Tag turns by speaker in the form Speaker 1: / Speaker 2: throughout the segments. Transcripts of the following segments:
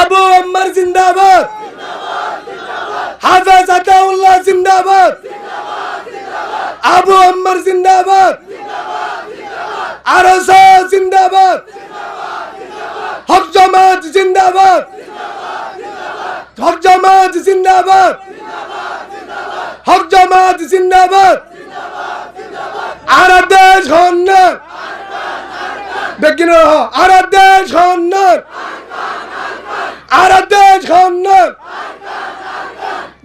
Speaker 1: আবু আম্মার জিন্দাবাদ, হাফেজ আতাউল্লাহ জিন্দাবাদ, আবু আম্মার জিন্দাবাদ, আরসা জিন্দাবাদ, হক জামাত জিন্দাবাদ, হক জামাত জিন্দাবাদ, হক জামাত জিন্দাবাদ। আর দেশ হন্নার বেগিন আর দেশ হন্নার, আর দেশ হন্নার,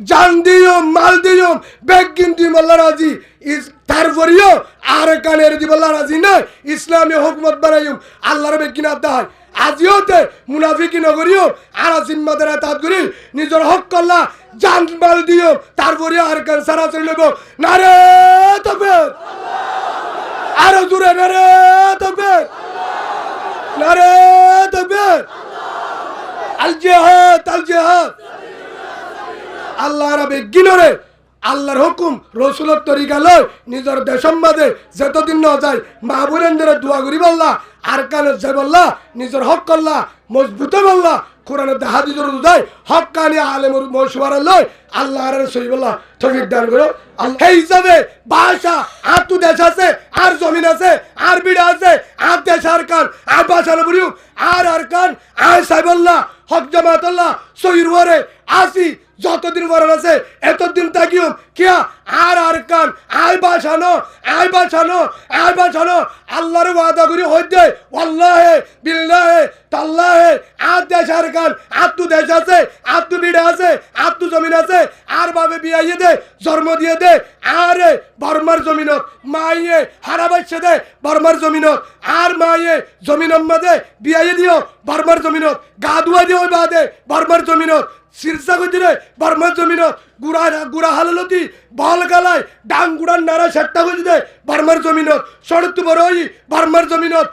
Speaker 1: জান দিও মাল দিও বেগিন দিম আল্লাহ রাজি। তারপরেও আর কানের দিব আল্লাহ রাজি নয়, ইসলামী হুকুমত বানাইম আল্লাহর বেগিন আদায়। আজিওতে মুনাফিকি নগরীও আর জিম্মাদার আতাত করি নিজের হক করলা জান মাল দিও, তারপরে আর কান সারা চলে নেব। নারে তাকবীর, আরো দূরে নারে তাকবীর, নারে তাকবীর, আল জিহাদ, আল জিহাদ। আল্লাহ রাবে গিনরে আল্লাহর হুকুম রসুলের তরিকা লয় নিজের দেশের মাঝে যতদিন ন যায় মাহবুরেন্দ্র দোয়া করি বললা, আর কানে যে বললা নিজের হক করলা মজবুত বললা, কোরআনের হাদিস যায় হক কানি আলেমুর মশওয়ারা লয় আল্লাহ আর সই বললা তৌফিক দান করো। সেই হিসাবে ভাষা আর তো দেশ আছে, আর জমিন আছে, আর বিড়া আছে, আর দেশ আর কান আর ভাষা বলিও আর কান আর সাইবল্লাহ হক জামাতুল্লাহ সহির ওরে আসি যতদিন বরণ আছে এতদিন তাকিও কিয়া আর কান আই বাঁচানো, আই বাঁচানো, আই বাঁচানো আল্লাহর ওয়াদা করি হইতে আল্লাহে বিল্লাহে তাল্লাহে আর দেশ আর কান আর তো দেশ আছে, আর তো বিড়া আছে, আর তো জমিন আছে, আর ভাবে বিয়াইয়ে দে জন্ম দিয়ে দে আরে বর্মার জমিনত মাইয়ে হারাবাইছে দে বর্মার জমিনত, আর মাইয়ে জমিনের মাঝে বিয়াইয়ে দিও বর্মার জমিনত, গা ধুয়া দিও বাদে বর্মার জমিনত, শীর্ষা গজিরে বর্মার জমিনত, গুড়া গুড়া হাললতি বল গালায় ডাং গুড়ার নারা সেট্টা গজিদে বর্মার জমিনত, সড়ক বড়ই বর্মার জমিনত,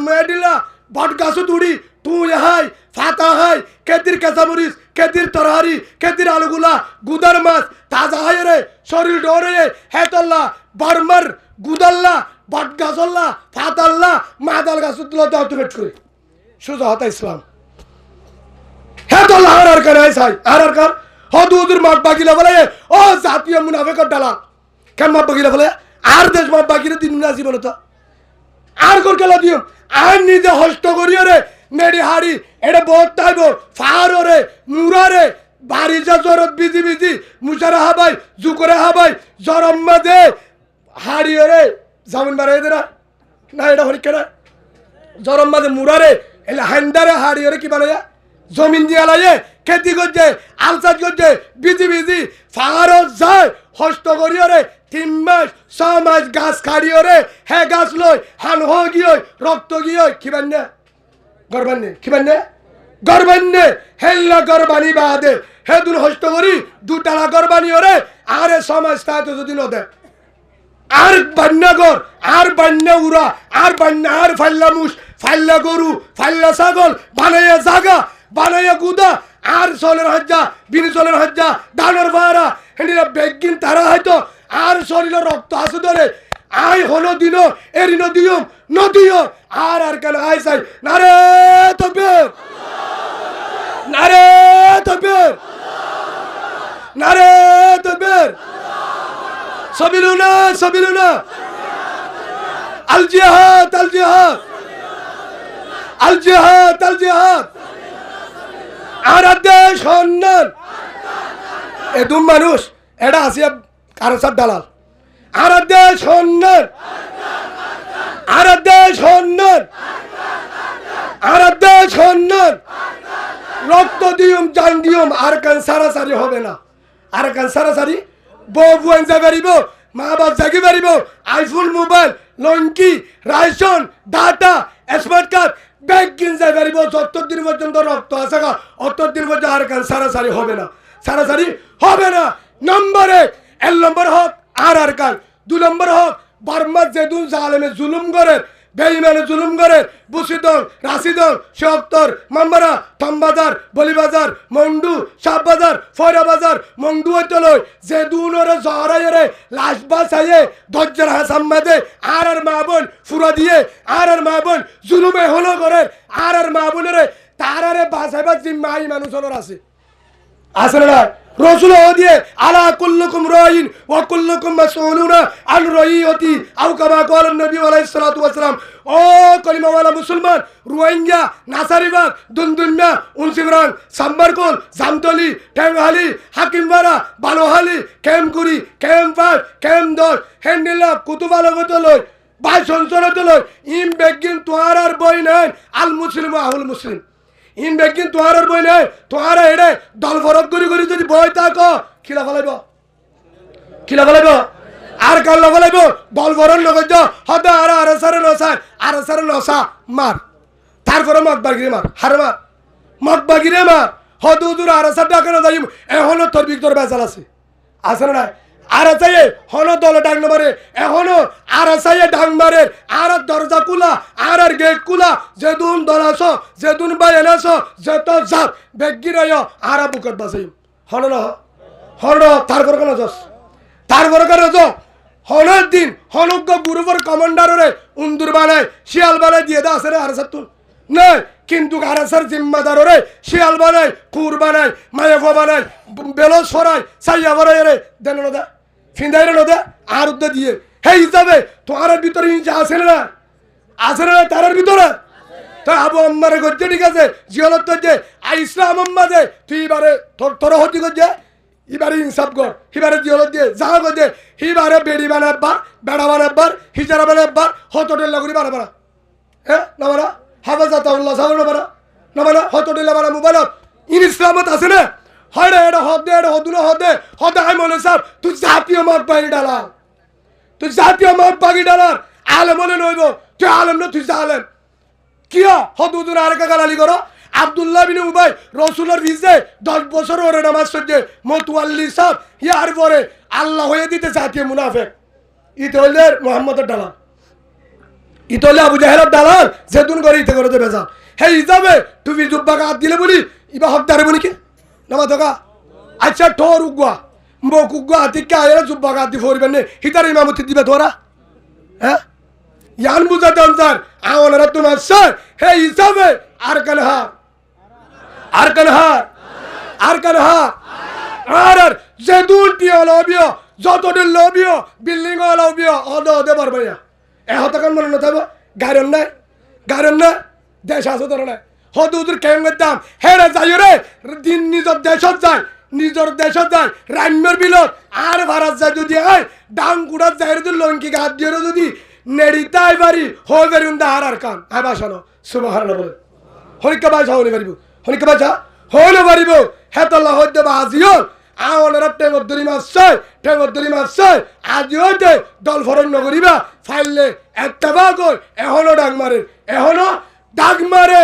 Speaker 1: মেডিলা বট গাছ তুড়ি তুই হাই ফাতা হাই কেতির কাঁচামরিচ কেতির তরহারি কেতির আলুগুলা গুদার মাছ তাজা হাই রে শরীর ডরে হেতল্লা বর্মার গুদাল্লা বট গাছল্লা ফাতাল্লা মাদাল গাছ তুলা দাও তুমি করে সোজা হতা ইসলাম হেতল্লা আর কার আইসাই আর কার হদুদুর মাঠ বাগিলা বলে ও জাতীয় মুনাফিকর ডালা কেন মাঠ বাগিলা বলে আর দেশ মাঠ বাগিরে দিন না জীবন তো আর কর গেলা দিও আর নিজে হস্ত করিও রে মেডি হাড়ি এটা বহুত টাইব ফারো রে মুরা রে বাড়ি যা জরত বিজি বিজি মুসারা হাবাই জুকরে হাবাই জরম্মা দে হাড়িও রে জামিন বাড়াই দে না এটা হরিকে না জরম্মা দে মুরা রে এলে হান্দারে হাড়িও রে কি বানাইয়া জমিন দিয়ে লাইয়ে খেতি করছে আলসাজ করছে বিজি বিজি ফারো যায় হস্ত করিও রে 3 মাস 6 মাস গাছ খাড়িও রে হে গাছ লই হান হ গিয়ে রক্ত গিয়ে খিবান্নে গরবান্নে খিবান্নে গরবান্নে হেল্লা গরবানি বাদে হে দুন হস্ত করি দুটালা গরবানিও রে আরে সমাজ তাতে যদি নদে আর বান্যাগর আর বান্যা উড়া আর বান্যা আর ফাল্লা মুস ফাল্লা গরু ফাল্লা ছাগল বানাইয়া জাগা বানাইয়া গুদা আর চলের হজ্জা বিনি চলের হজ্জা দানের ভাড়া হেঁটিরা বেগিন তারা হয়তো আর শরীরের রক্ত আসে ধরে আই হলো দিন এরি নদীয় নদীয় আর কেন আই চাই নারে তাকবীর, নারে তাকবীর, নারে তাকবীর, সাবিলুনা সাবিলুনা, আল জিহাদ আল জিহাদ, আল জিহাদ আল জিহাদ। আর দেশ হন্নান এদুম মানুষ এটা আসিয়া কারো সাথে দালাল আর দেশ হন্নান, আর দেশ হন্নান, আর দেশ হন্নান, রক্ত দিয়ম জান দিয়ম আর কান সারাসারি হবে না, আর কান সারাসারি বউ বুয়ান যা পারিব মা বাপ জাগি পারিব আইফোন মোবাইল লঙ্কি রাইসন ডাটা স্মার্ট কার্ড ব্যাগ কিন যাই পারিব যতদিন পর্যন্ত রক্ত আছে অতদিন পর্যন্ত আর কান সারাসারি হবে না, সারাসারি হবে না। নম্বর 1 নম্বর হক আর কান, 2 নম্বর হক বর্মার যেদুন জালেমে জুলুম করে বেঈমানে জুলুম করে বুসিদন রাশিদন শেখতর মামবারা থমবাজার বলিবাজার মন্ডু শাহবাজার ফয়রা বাজার মন্ডু হইতলই যে দুনরে জহরাইরে লাশ বাসাইয়ে ধৈর্যের হাসাম্মাদে আর মাবন ফুরা দিয়ে আর মাবন জুলুমে হলো করে আর মাবনেরে তারারে বাঁচাইবার জিম্মা এই মানুষের আছে আসলে না রসুল দিয়ে আলা কুল্লুকুম রাইন ওয়া কুল্লুকুম মাসউলুনা আন রাইয়তি আও কামা ক্বালা নবী আলাইহিস সালাতু ওয়াস সালাম। ও কলিমাওয়ালা মুসলমান, রোহিঙ্গা, নাসারিবাগ, দুনদুন্না, উনসিবরান, সাম্বারকোল, জামতলি, ঠ্যাংহালি, হাকিমবাড়া, বালোহালি, ক্যামকুড়ি, ক্যাম্পার, ক্যামদর, হেন্ডিলা, কুতুবালগতলয়, বাই সংসরতলয় ইম বেগিন তোয়ারার বই নেন আল মুসলিম আহুল মুসলিম। ইন বেগিন তোহারের বই নেই, তোহারা এড়ে দল ফরক করি করি যদি বই থাক খিলা ফেলাইব, খিলা ফেলাইব আর কাল্লা ফেলাইব দল ফরক নগজ হতে আর সারে নসার আর সারে নসা মার, তারপরে মগ বাগিরে মার, হারে মার মগ বাগিরে মার হদু দূর আর সার ডাকে না যাই এখনো তোর ভিতর বেজাল আছে না? আর চাইয়ে হন দলে ডাং মারে এখনো আর চাইয়ে ডাং মারে আর দরজা কুলা আর গেট কুলা যেদুন দল আসো যেদুন বাইন আসো যেত যাত বেগিরায় আর বুকত বাসাই হন না হন তারপর কেন যস তারপর কেন যস হনের দিন হনজ্ঞ গ্রুপের কমান্ডারে উন্দুর বানায় শিয়াল বানায় দিয়ে দেয় আসে আর সাতুন নয় কিন্তু আরাসার জিম্মাদারে শিয়াল বানায় কুর বানায় মায়াফা বানায় বেলস ফরায় সাইয়া ফরাই রে দেন না দা ফিন্দাই না দা আর উদ্দা দিয়ে হে হিসাবে তোমার ভিতরে আছে না তার ভিতরে তো আবু আম্মারে করছে ঠিক আছে জিয়ালত যে ইসলাম আম্মাদে তুই এবারে তোর হতি করছে এবারে ইনসাফ কর এবারে জিয়ালত দিয়ে যা করছে এবারে বেড়ি বানাবার বেড়া বানাবার হিজারা বানাবার হতটেল লাগি বানাবা হ্যাঁ না বানা হাফাজাতাল্লাহ সাহেব না বানা হতটেল বানা মোবাইল ইন ইসলামত আছে না হয় রে এটা হদে এটা হদুনা হদে আই মনে সাহেব তুই জাতীয় মত বাইরে ডালার তুই জাতীয় মত বাগি ডালার আলেম মনে নইব তুই আলেম না তুই আলেম কিয়া হদুদুন আর গালালি করো আব্দুল্লাহ বিন উবাই রসুলের ভিজে 10 বছর ওরে নামাজ সজ্জে মতুয়াল্লি সাহেব ইয়ার পরে আল্লাহ হয়ে দিতে জাতীয় মুনাফেক ইতে হলে মোহাম্মদের ডালার ইতে হলে আবু জাহেলের ডালার যেতুন করে ইতে করে দেবে যা হে হিসাবে তুমি জুব্বা হাত দিলে বলি ইবা হক দাঁড়াবো নাকি নামা দোকা আচ্ছা ঠোর উগুয়া মুখ উগুয়া হাতিকে আয়েরা জুব্বা হাত দি ফরিবেন নে হিতার ইমামতি দিবে তোরা হ্যাঁ ইয়ান বুঝাতে অঞ্চার আওয়ানারা তোমার স্যার হে হিসাবে আর কানহা আর যেদুন টিয়া লবিও যতদিন লবিও বিল্ডিং লবিও অদে পারবাইয়া এহতাকান মনে না থাকবো গাড়ন না দেশ আছে ধরে না হদুদুর কেম করতাম হেরে যাই রে দিন নিজের দেশত যায় রান্যর বিলত আর ভারত যায় যদি হয় ডাং কুড়াত যায় যদি লঙ্কি গাছ দিয়ে যদি নেড়িতাই পারি হয়ে পারি আর কান আই বাসানো সুবাহার বলে হরিকা বাসা হলে পারিব হরিকা বাসা হলে পারিব হেতল্লা হইতে বা আজিও আওয়ানারা টেঙর দরি মাছ আজি হইতে দল ফরণ নগরিবা ফাইলে একটা বাগ এখনো ডাক মারে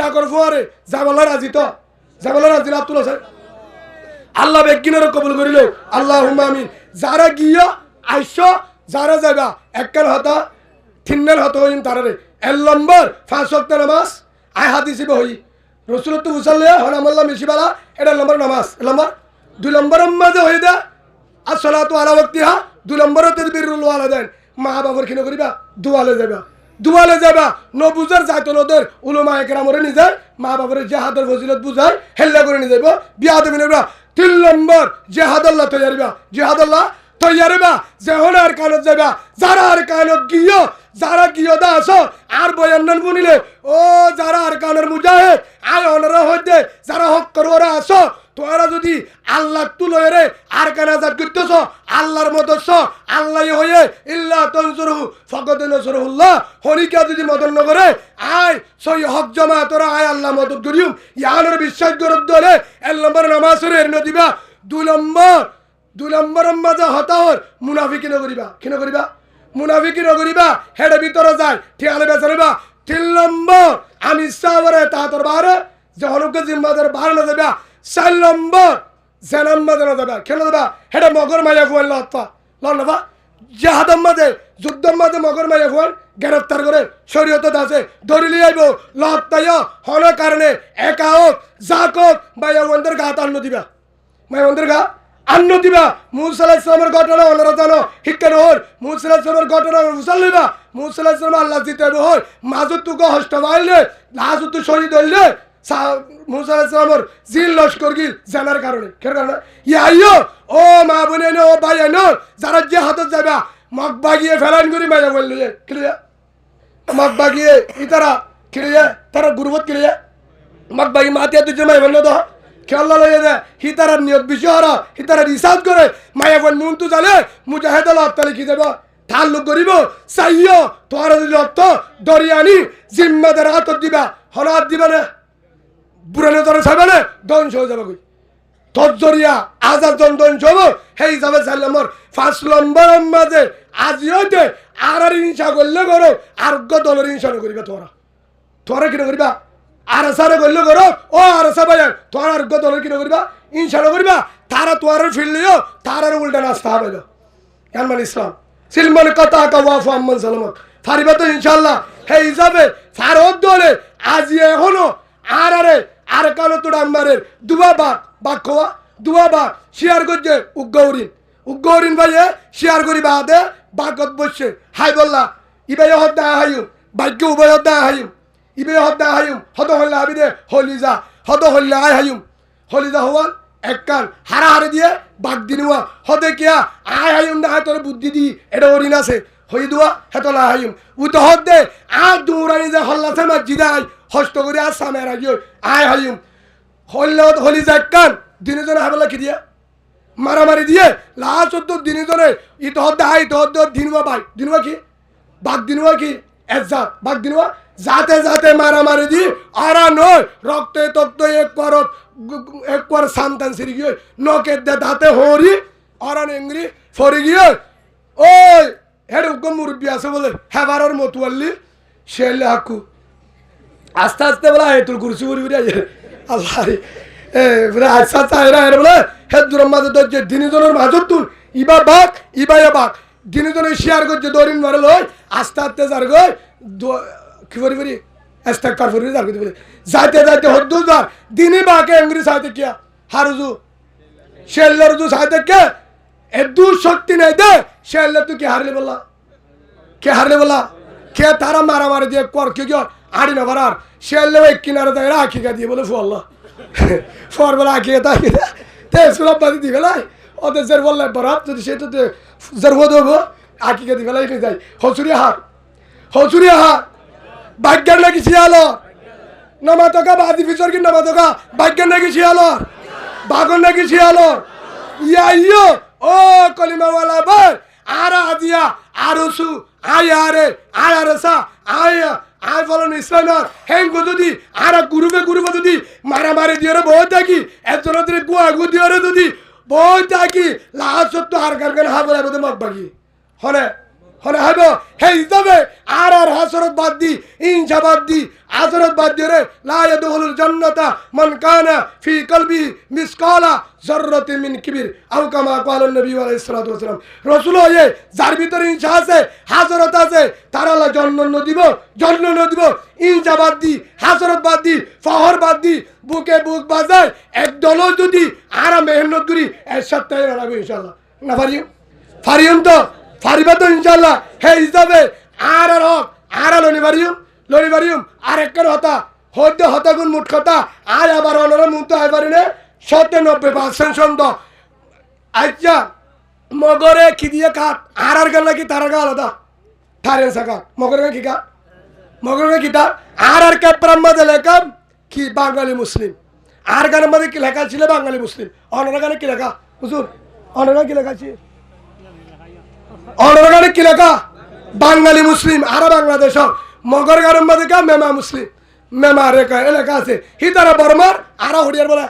Speaker 1: ডাকর ফোয়ারে জামালা রাজি আব্দুল হাসান আল্লাহ বেগিনের কবুল করিল আল্লাহ আমিন যারা গিয়া আইস যারা যাবা একখান হতা তিনখান হত হইম তারারে 1 নম্বর 5 ওয়াক্ত নামাজ আই হাদিসি বহি রসুলত উসাল্লে হনামাল্লাহ মিশিবালা এটা নম্বর নামাজ নম্বর 2 নম্বর মাঝে হই দা আসসালাতু আলা ওয়াক্তিহা 2 নম্বর তাদবিরুল ওয়ালিদাইন মা বাবার কিনো করিবা দুয়ালে যাবা নবুজার জায়তনদের উলামা একরামরে নিজার মা বাবার জিহাদের ফজিলত বুঝাই হেল্লা করে নিয়ে যাইব বিয়া দেবে না 3 নম্বর জিহাদাল্লাহ তৈয়ারিবা যেহন আর কানত যাবা যারা আর কানত যারা গিয়ে দা আসো আর বয়ান্নন বুনিলে ও যারা আর কানের মুজাহিদ আয় অনরা হইতে যারা হক করওরা আসো তোরা যদি আল্লাহ তুলয়ে রে আর কানা জাত করতেছ আল্লাহর মতছ আল্লাহ হয়ে ইল্লা তানসুরহু ফাকাদ নাসরুল্লাহ হরিকা যদি মদন নগরে আয় সই হক জমা তোরা আয় আল্লাহ মদদ করিম ইয়ানের বিশ্বাস করত দলে 1 নম্বর নামাজের এর নদিবা 2 নম্বর মাঝে হতাওর মুনাফিকি নগরিবা মুনাফিকি নগরিবা হেডে ভিতরে যায় ঠিয়ালে বেচারিবা 3 নম্বর আমি সাবরে তাতর বারে জহলুকে জিম্মাদার বারে না যাবা 4 নম্বর জানাম মাঝে না যাবা কেন যাবা হেডে মগর মায়া ফুয়াল লনবা জিহাদম মাঝে যুদ্ধম মাঝে মগর মায়া ফুয়াল গ্রেফতার করে শরীয়ত আছে ধরিলি আইব লত্তায় হন কারণে একাওক জাকক মায়া ওয়ান্দের গা তান্ন দিবা মায়া ওয়ান্দের গা আন্ন দিবা মুসা আলাইহিস সালামের ঘটনা ওনারা জানো শিক্ষা হল মুসা আলাইহিস সালামের ঘটনা উসাল লইবা মুসা আলাইহিস সালাম আল্লাহ জিতে হল মাজুত তুকে হষ্ট বাইলে লাজুত শহীদ হইলে মুসা আলাইহিস সালামের জিল লস্কর গিল জানার কারণে কেন কারণে আইও ও মা বোনে ও ভাই নো যারা যে হাতত যাবা মগ বাগিয়ে ফেলান করি মায়া বললে ক্লিয়ার মগ বাগিয়ে ইতারা ক্লিয়ার তারা গুরুবত ক্লিয়ার মগ বাগি মাতিয়া তুই মাই বললে তো খেলা লইয়ে দে হিতারার নিয়ত বিষয়রা হিতারা রিসার্চ করে মায়া বল মুন্তু জানে মুজাহিদ আল্লাহ লিখি দেব তাল্লুক করিব চাইও তোর যদি অর্থ দরিয়ানি জিম্মাদার হাতত দিবা হলাত দিবা না বুড়ানো তোর চাইবে না ধ্বংস হয়ে যাবে তোর জরিয়া আজাদ ধ্বংস হবো সেই হিসাবে চাইলামর 5 নম্বর মাঝে আজিও দে আর হিংসা করলে করো আর দলের হিংসা করিবা তোরা কিনা করিবা আর সারে করলে করো ও আর সা ভাই তোর আর দলের কিনা করিবা হিংসা করিবা তারা তোর ফিরলিও তার উল্টা নাস্তা হবে ইয়ামান ইসলাম সিলমান কথা কাওয়াফু আম্মান সালামত ফারিবা তো ইনশাআল্লাহ সেই হিসাবে ফারত দলে আজি এখনো আর কালো তো ডাম্বারের দুবা বাক্যা দুবা শেয়ার করছে উগ্গৌরিন ভাইয়ে শেয়ার করি বাদে বাগত বসছে হাই বললা ইবাই হদ্দা হাইম ভাগ্য উভয় হদ্দা হাইম ইবে হদ্দা হাইম হদ হল্লা আবিদে হলিজা হদ হল্লা আই হাইম হলিজা হওয়ান এক কান হারে দিয়ে বাগ দিনুয়া হদে কিয়া আয় হাইম না তোর বুদ্ধি দি এটা অরিন আছে হই দুয়া হেতলা হাইম উত হদে আর দৌড়ানি যে হল্লাছে মসজিদাই হস্ত করে আর সামনে রাখিও আয় হাইম হলিজা এক কান দিনজনে হাবলা কি দিয়া মারামারি দিয়ে লাস্ট তো দিনজনে ইত হদ্দা হাই তো হদ্দ দিনুয়া বাই দিনুয়া কি বাগ দিনুয়া কি এজাত বাগ দিনুয়া যাতে যাতে মারামারি দি আরা নয় রক্তে তক্ত এক পর সান্তান সিরি গিয়ে নকের দে দাঁতে হরি আরা নেংরি ফরি গিয়ে ওই হেড উগ্র মুরব্বী আছে বলে হেবারর মতুয়াল্লি শেলে হাকু আস্তে আস্তে বলা হে তোর কুরসি উড়ি উড়ি আইয়ে আল্লাহ রে বলে আচ্ছা চাইরা এর বলে হে দূরের মাঝে তো যে দিনজনের মাঝত তুল ইবা বাক দিনজনের শেয়ার করছে দরিন মারে লয় আস্তে আস্তে যার গই কি করি এস্তাকবার করি যার করি যাইতে যাইতে হদ্দু যার দিনে বাকে এঙ্গ্রি সাইতে কিয়া হারুজু শেল্লারজু সাইতে কে এদু শক্তি নাই দে শেল্লা তুই কে হারলে বলা কে তারা মারামারি দিয়ে কর কি আড়ি না বারার শেল্লা এক কিনারে দেয় আখিকা দিয়ে বলে ফুয়াল্লা ফর বলে আখিকা তাকি তে সুরব বাদি দিবে লাই ওদের জের বললে বরাত যদি সেটাতে জের হো দেবো আখিকা দিবে লাই যায় হসুরিয়া হার ভাগ্যের নাকি শিয়ালো নামাতকা বাদি ফিচর কি নামাতকা ভাগ্যের নাকি শিয়ালো বাগর নাকি শিয়ালো ইয়ো ও কলিমাওয়ালা ভাই আর আজিয়া আরসু আয়ারেসা আয় বলেন ইসলাম হেঙ্গো যদি আর গুরুবে যদি মারামারি দিয়ে বই থাকি একজন গুয়াগু দিয়ে যদি বই থাকি লাস্ট তো আর গান হাবলে মগ বাকি হনে হাইব সেই হিসাবে আর হাসরত বাদ দি ইনসা বাদ দি আসরত বাদ দিয়ে রে লা ইয়াদখুলুল জান্নাতা মান কানা ফি কলবি মিসকালা যাররাতিন মিন কিবির আও কামা ক্বালা নবী আলাইহিস সালাতু ওয়াস সালাম রাসূল হয়ে যার ভিতরে ইনসা আছে হাসরত আছে তার আল্লাহ জন্ম দিব ইনসা বাদ দি হাসরত বাদ দি ফহর বাদ দি বুকে বুক বাজায় একদল যদি আর মেহনত করি এর সাথে রাখবে ইনশাআল্লাহ না ফারিয়ম তো ফারিবা তো ইনশাআল্লাহ হে হিসাবে আর লনি বারিয়ম আর একের হতা হদ্দে হতাগুন মুঠ কথা আর আবার অনরা মুক্ত হয় পারিনে 97% সন্দ আচ্ছা মগরে কি দিয়ে কাট আর গাল নাকি তার গা আলাদা থারেন সাকা মগরে কি কাট মগরে কি তা আর ক্যাপ্রাম মধ্যে লেখা কি বাঙালি মুসলিম আর গানের মধ্যে কি লেখা ছিল বাঙালি মুসলিম অনরা গানে কি লেখা হুজুর অনরা কি লেখা ছিল অনরা কি লেখা বাঙালি মুসলিম আর বাংলাদেশ মগর গানের মধ্যে কা মেমা মুসলিম মেমা রেখা এলাকা আছে হিতারা বর্মার আর হরিয়ার বলে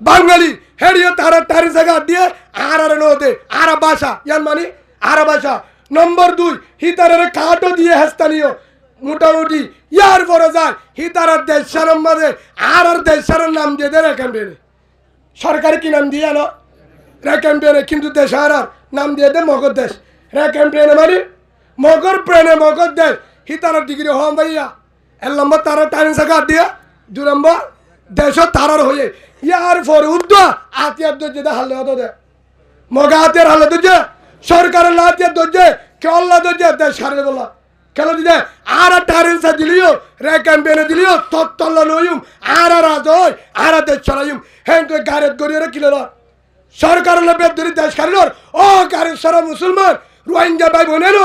Speaker 1: বাঙালি হেডিও তারি জায়গা দিয়ে আর নদে আর ভাষা ইয়ান মানে আর ভাষা নম্বর 2 হিতারের কাটো দিয়ে হেস্তানিও মোটামুটি ইয়ার পরে যায় হিতারার দেশের মধ্যে আর দেশের নাম দিয়ে দেয় রেকম্পেনে সরকার কি নাম দিয়ে আনো রেকম্পেনে কিন্তু দেশের নাম দিয়ে দেয় মগর দেশ রেকম্পেনে মানে মগর প্রেনে মগর দেশ হিতারার ডিগ্রি হওয়া ভাইয়া 1 নম্বর তারা টাইম জায়গা দিয়ে 2 নম্বর দেশ তারার হয়ে ইয়ার পরে উদ্দ আতিয়ার যেটা হালে হতো দে মগাতের হালে দুজে সরকারের লাতে দুজে কেল্লা দুজে দেশ হারে বলা কেন দিদে আর টারেন্সা দিলিও রে ক্যাম্পেনে দিলিও তত্তল্লা নইম আর রাজয় আর দেশ চালাইম হ্যাঁ তুই গারেত গড়িয়ে কিলো সরকারের বেদরি দেশ খারিলর ও গারের সারা মুসলমান রোহিঙ্গা ভাই বোনের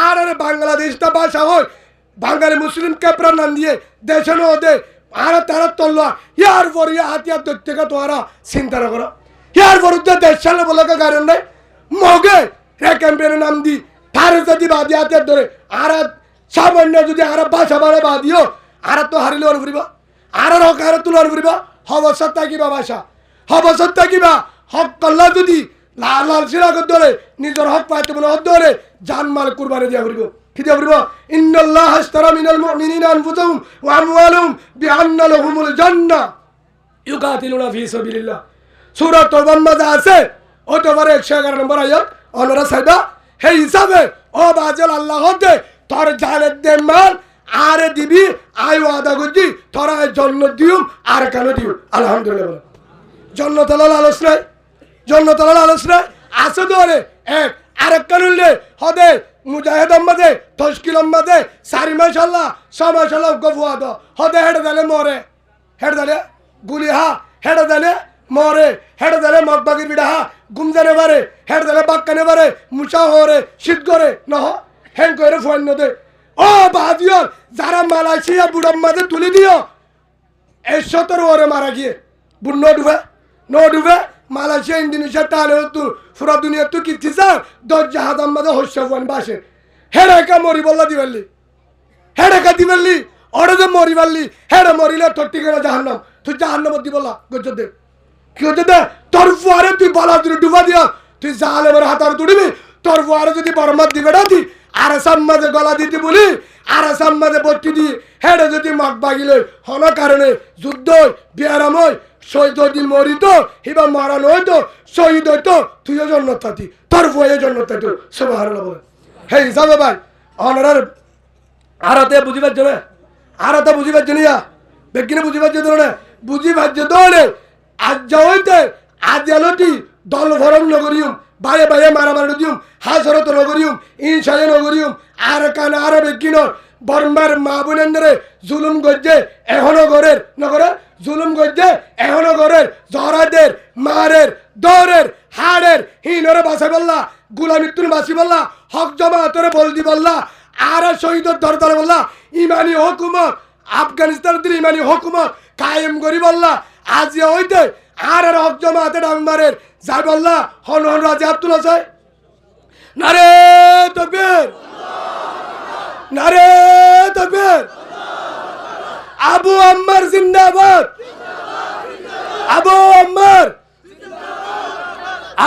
Speaker 1: আর বাংলাদেশটা ভাষা হয় বাঙালি মুসলিম কেপরা নাম দিয়ে দেশে দে আর তারা তল্লা ইয়ার পর ইয়া হাতিয়ার দৈত্যকে তোরা চিন্তা না করো ইয়ার পর দেশ চালে বলে গাড়ি নাই মগে রে ক্যাম্পেনের নাম দি তার যদি বাদি হাতিয়ার ধরে আর সামান্য যদি আর ভাষা বাড়ে বাদিও আর তো হারিলে আর ফুরিব আর হক আর তুলার ফুরিব হবসত থাকিবা ভাষা হবসত থাকিবা হক কল্লা যদি লাল লাল সিরাগত ধরে নিজের হক পাইতে মনে হক ধরে জানমাল কুরবানি দিয়া ফুরিব কি দিয়া ফুরিব ইন্নাল্লাহ আশতারা মিনাল মুমিনিনা আনফুসাহুম ওয়া আমওয়ালাহুম বিআন্না লাহুমুল জান্নাহ ইউকাতিলুনা ফি সাবিলিল্লাহ সূরা তাওবার মাঝে আছে ওটাবারে 111 নম্বর আয়াত ওনারা সাইবা হে হিসাবে ও বাজল আল্লাহ হতে তোর জানের দে মাল আরে দিবি আই ওয়াদা করছি তোরা জন্য দিও আর কেন দিও আলহামদুলিল্লাহ জন্নতলাল আলোচনায় জন্নতলাল আলোচনায় আছে ধরে এক আরেক কানুলে হদে মুজাহিদম মাঝে তশকিলম মাঝে 4 মাস আল্লাহ 6 মাস আল্লাহ গফুয়া দ হদে হেড দালে মরে হেড দালে গুলি হা হেড দালে মরে হেড দালে মগবাগির বিড়া হা গুমজানে বারে হেড দালে বাক্কানে বারে মুসা হরে শীত করে নহ হ্যাং করে ফোন দে ও বাদিও যারা মালয়েশিয়া বুড়ম মাঝে তুলে দিও 117 ওরে মারা গিয়ে বুড় নো ডুবে মালয়েশিয়া ইন্দোনেশিয়া তাহলে তুই পুরা দুনিয়া তুই কিচ্ছি স্যার 10 জাহাজার মাঝে হস্য ফোন বাসে হেডাকা মরি বললা দিবাল্লি হেডাকা দিবাল্লি ওরে যে মরি বাল্লি হেডা মরিলে তোর টিকে জাহান্নাম তুই জাহান্নাম দি বললা গজ্জ দে কি হচ্ছে দে তোর ফুয়ারে তুই বলা তুই ডুবা দিয়া তুই জাহালেমের হাতার তুড়িবি তোর ফুয়ারে যদি বরমাত দিবে না দি আর সাম্মাদে গলা দিতে বলি আর সাম্মাদে বত্তি দি হেডে যদি মাগ বাগিলে হন কারণে যুদ্ধ বিয়ারাময় শহীদ দিন মরিত হিবা মারানো হইতো শহীদ হইতো তুইও জন্নত থাকি তোর ফুয়ে জন্নত থাকি সুবহানাল্লাহ বলে হে হিসাবে ভাই অনার আরাতে বুঝিবার জন্য আরাতে বুঝিবার জন্য বেগিনে বুঝিবার জন্য না বুঝিবার জন্য আজ যাওয়াইতে আজ আলোটি দল ভরম নগরিয়ম বাইরে বাইরে মারামারি দিম হাসরত নগরিয়ম ইনশায়ে নগরিয়ম আর কান আর বেগিনর বর্মার মা বোনেন্দ্রে জুলুম গজ্জে এখনো গরের নগরে জুলুম গজ্জে এখনো গরের জহরাদের মারের দরের হাড়ের হিনরে বাসা বললা গুলামিত্তুর বাসি বললা হক জমাতরে বলদি বললা আর শহীদের দরদার বললা ইমানি হুকুমত আফগানিস্তানের ইমানি হুকুমত কায়েম করি বললা আজ হইতে আর হক জমাতে ডাঙ্গারের যাই বললা হন হন রাজা আব্দুল হাসান নারে তাকবীর নারে তাকবীর আবু আম্মার জিন্দাবাদ আবু আম্মার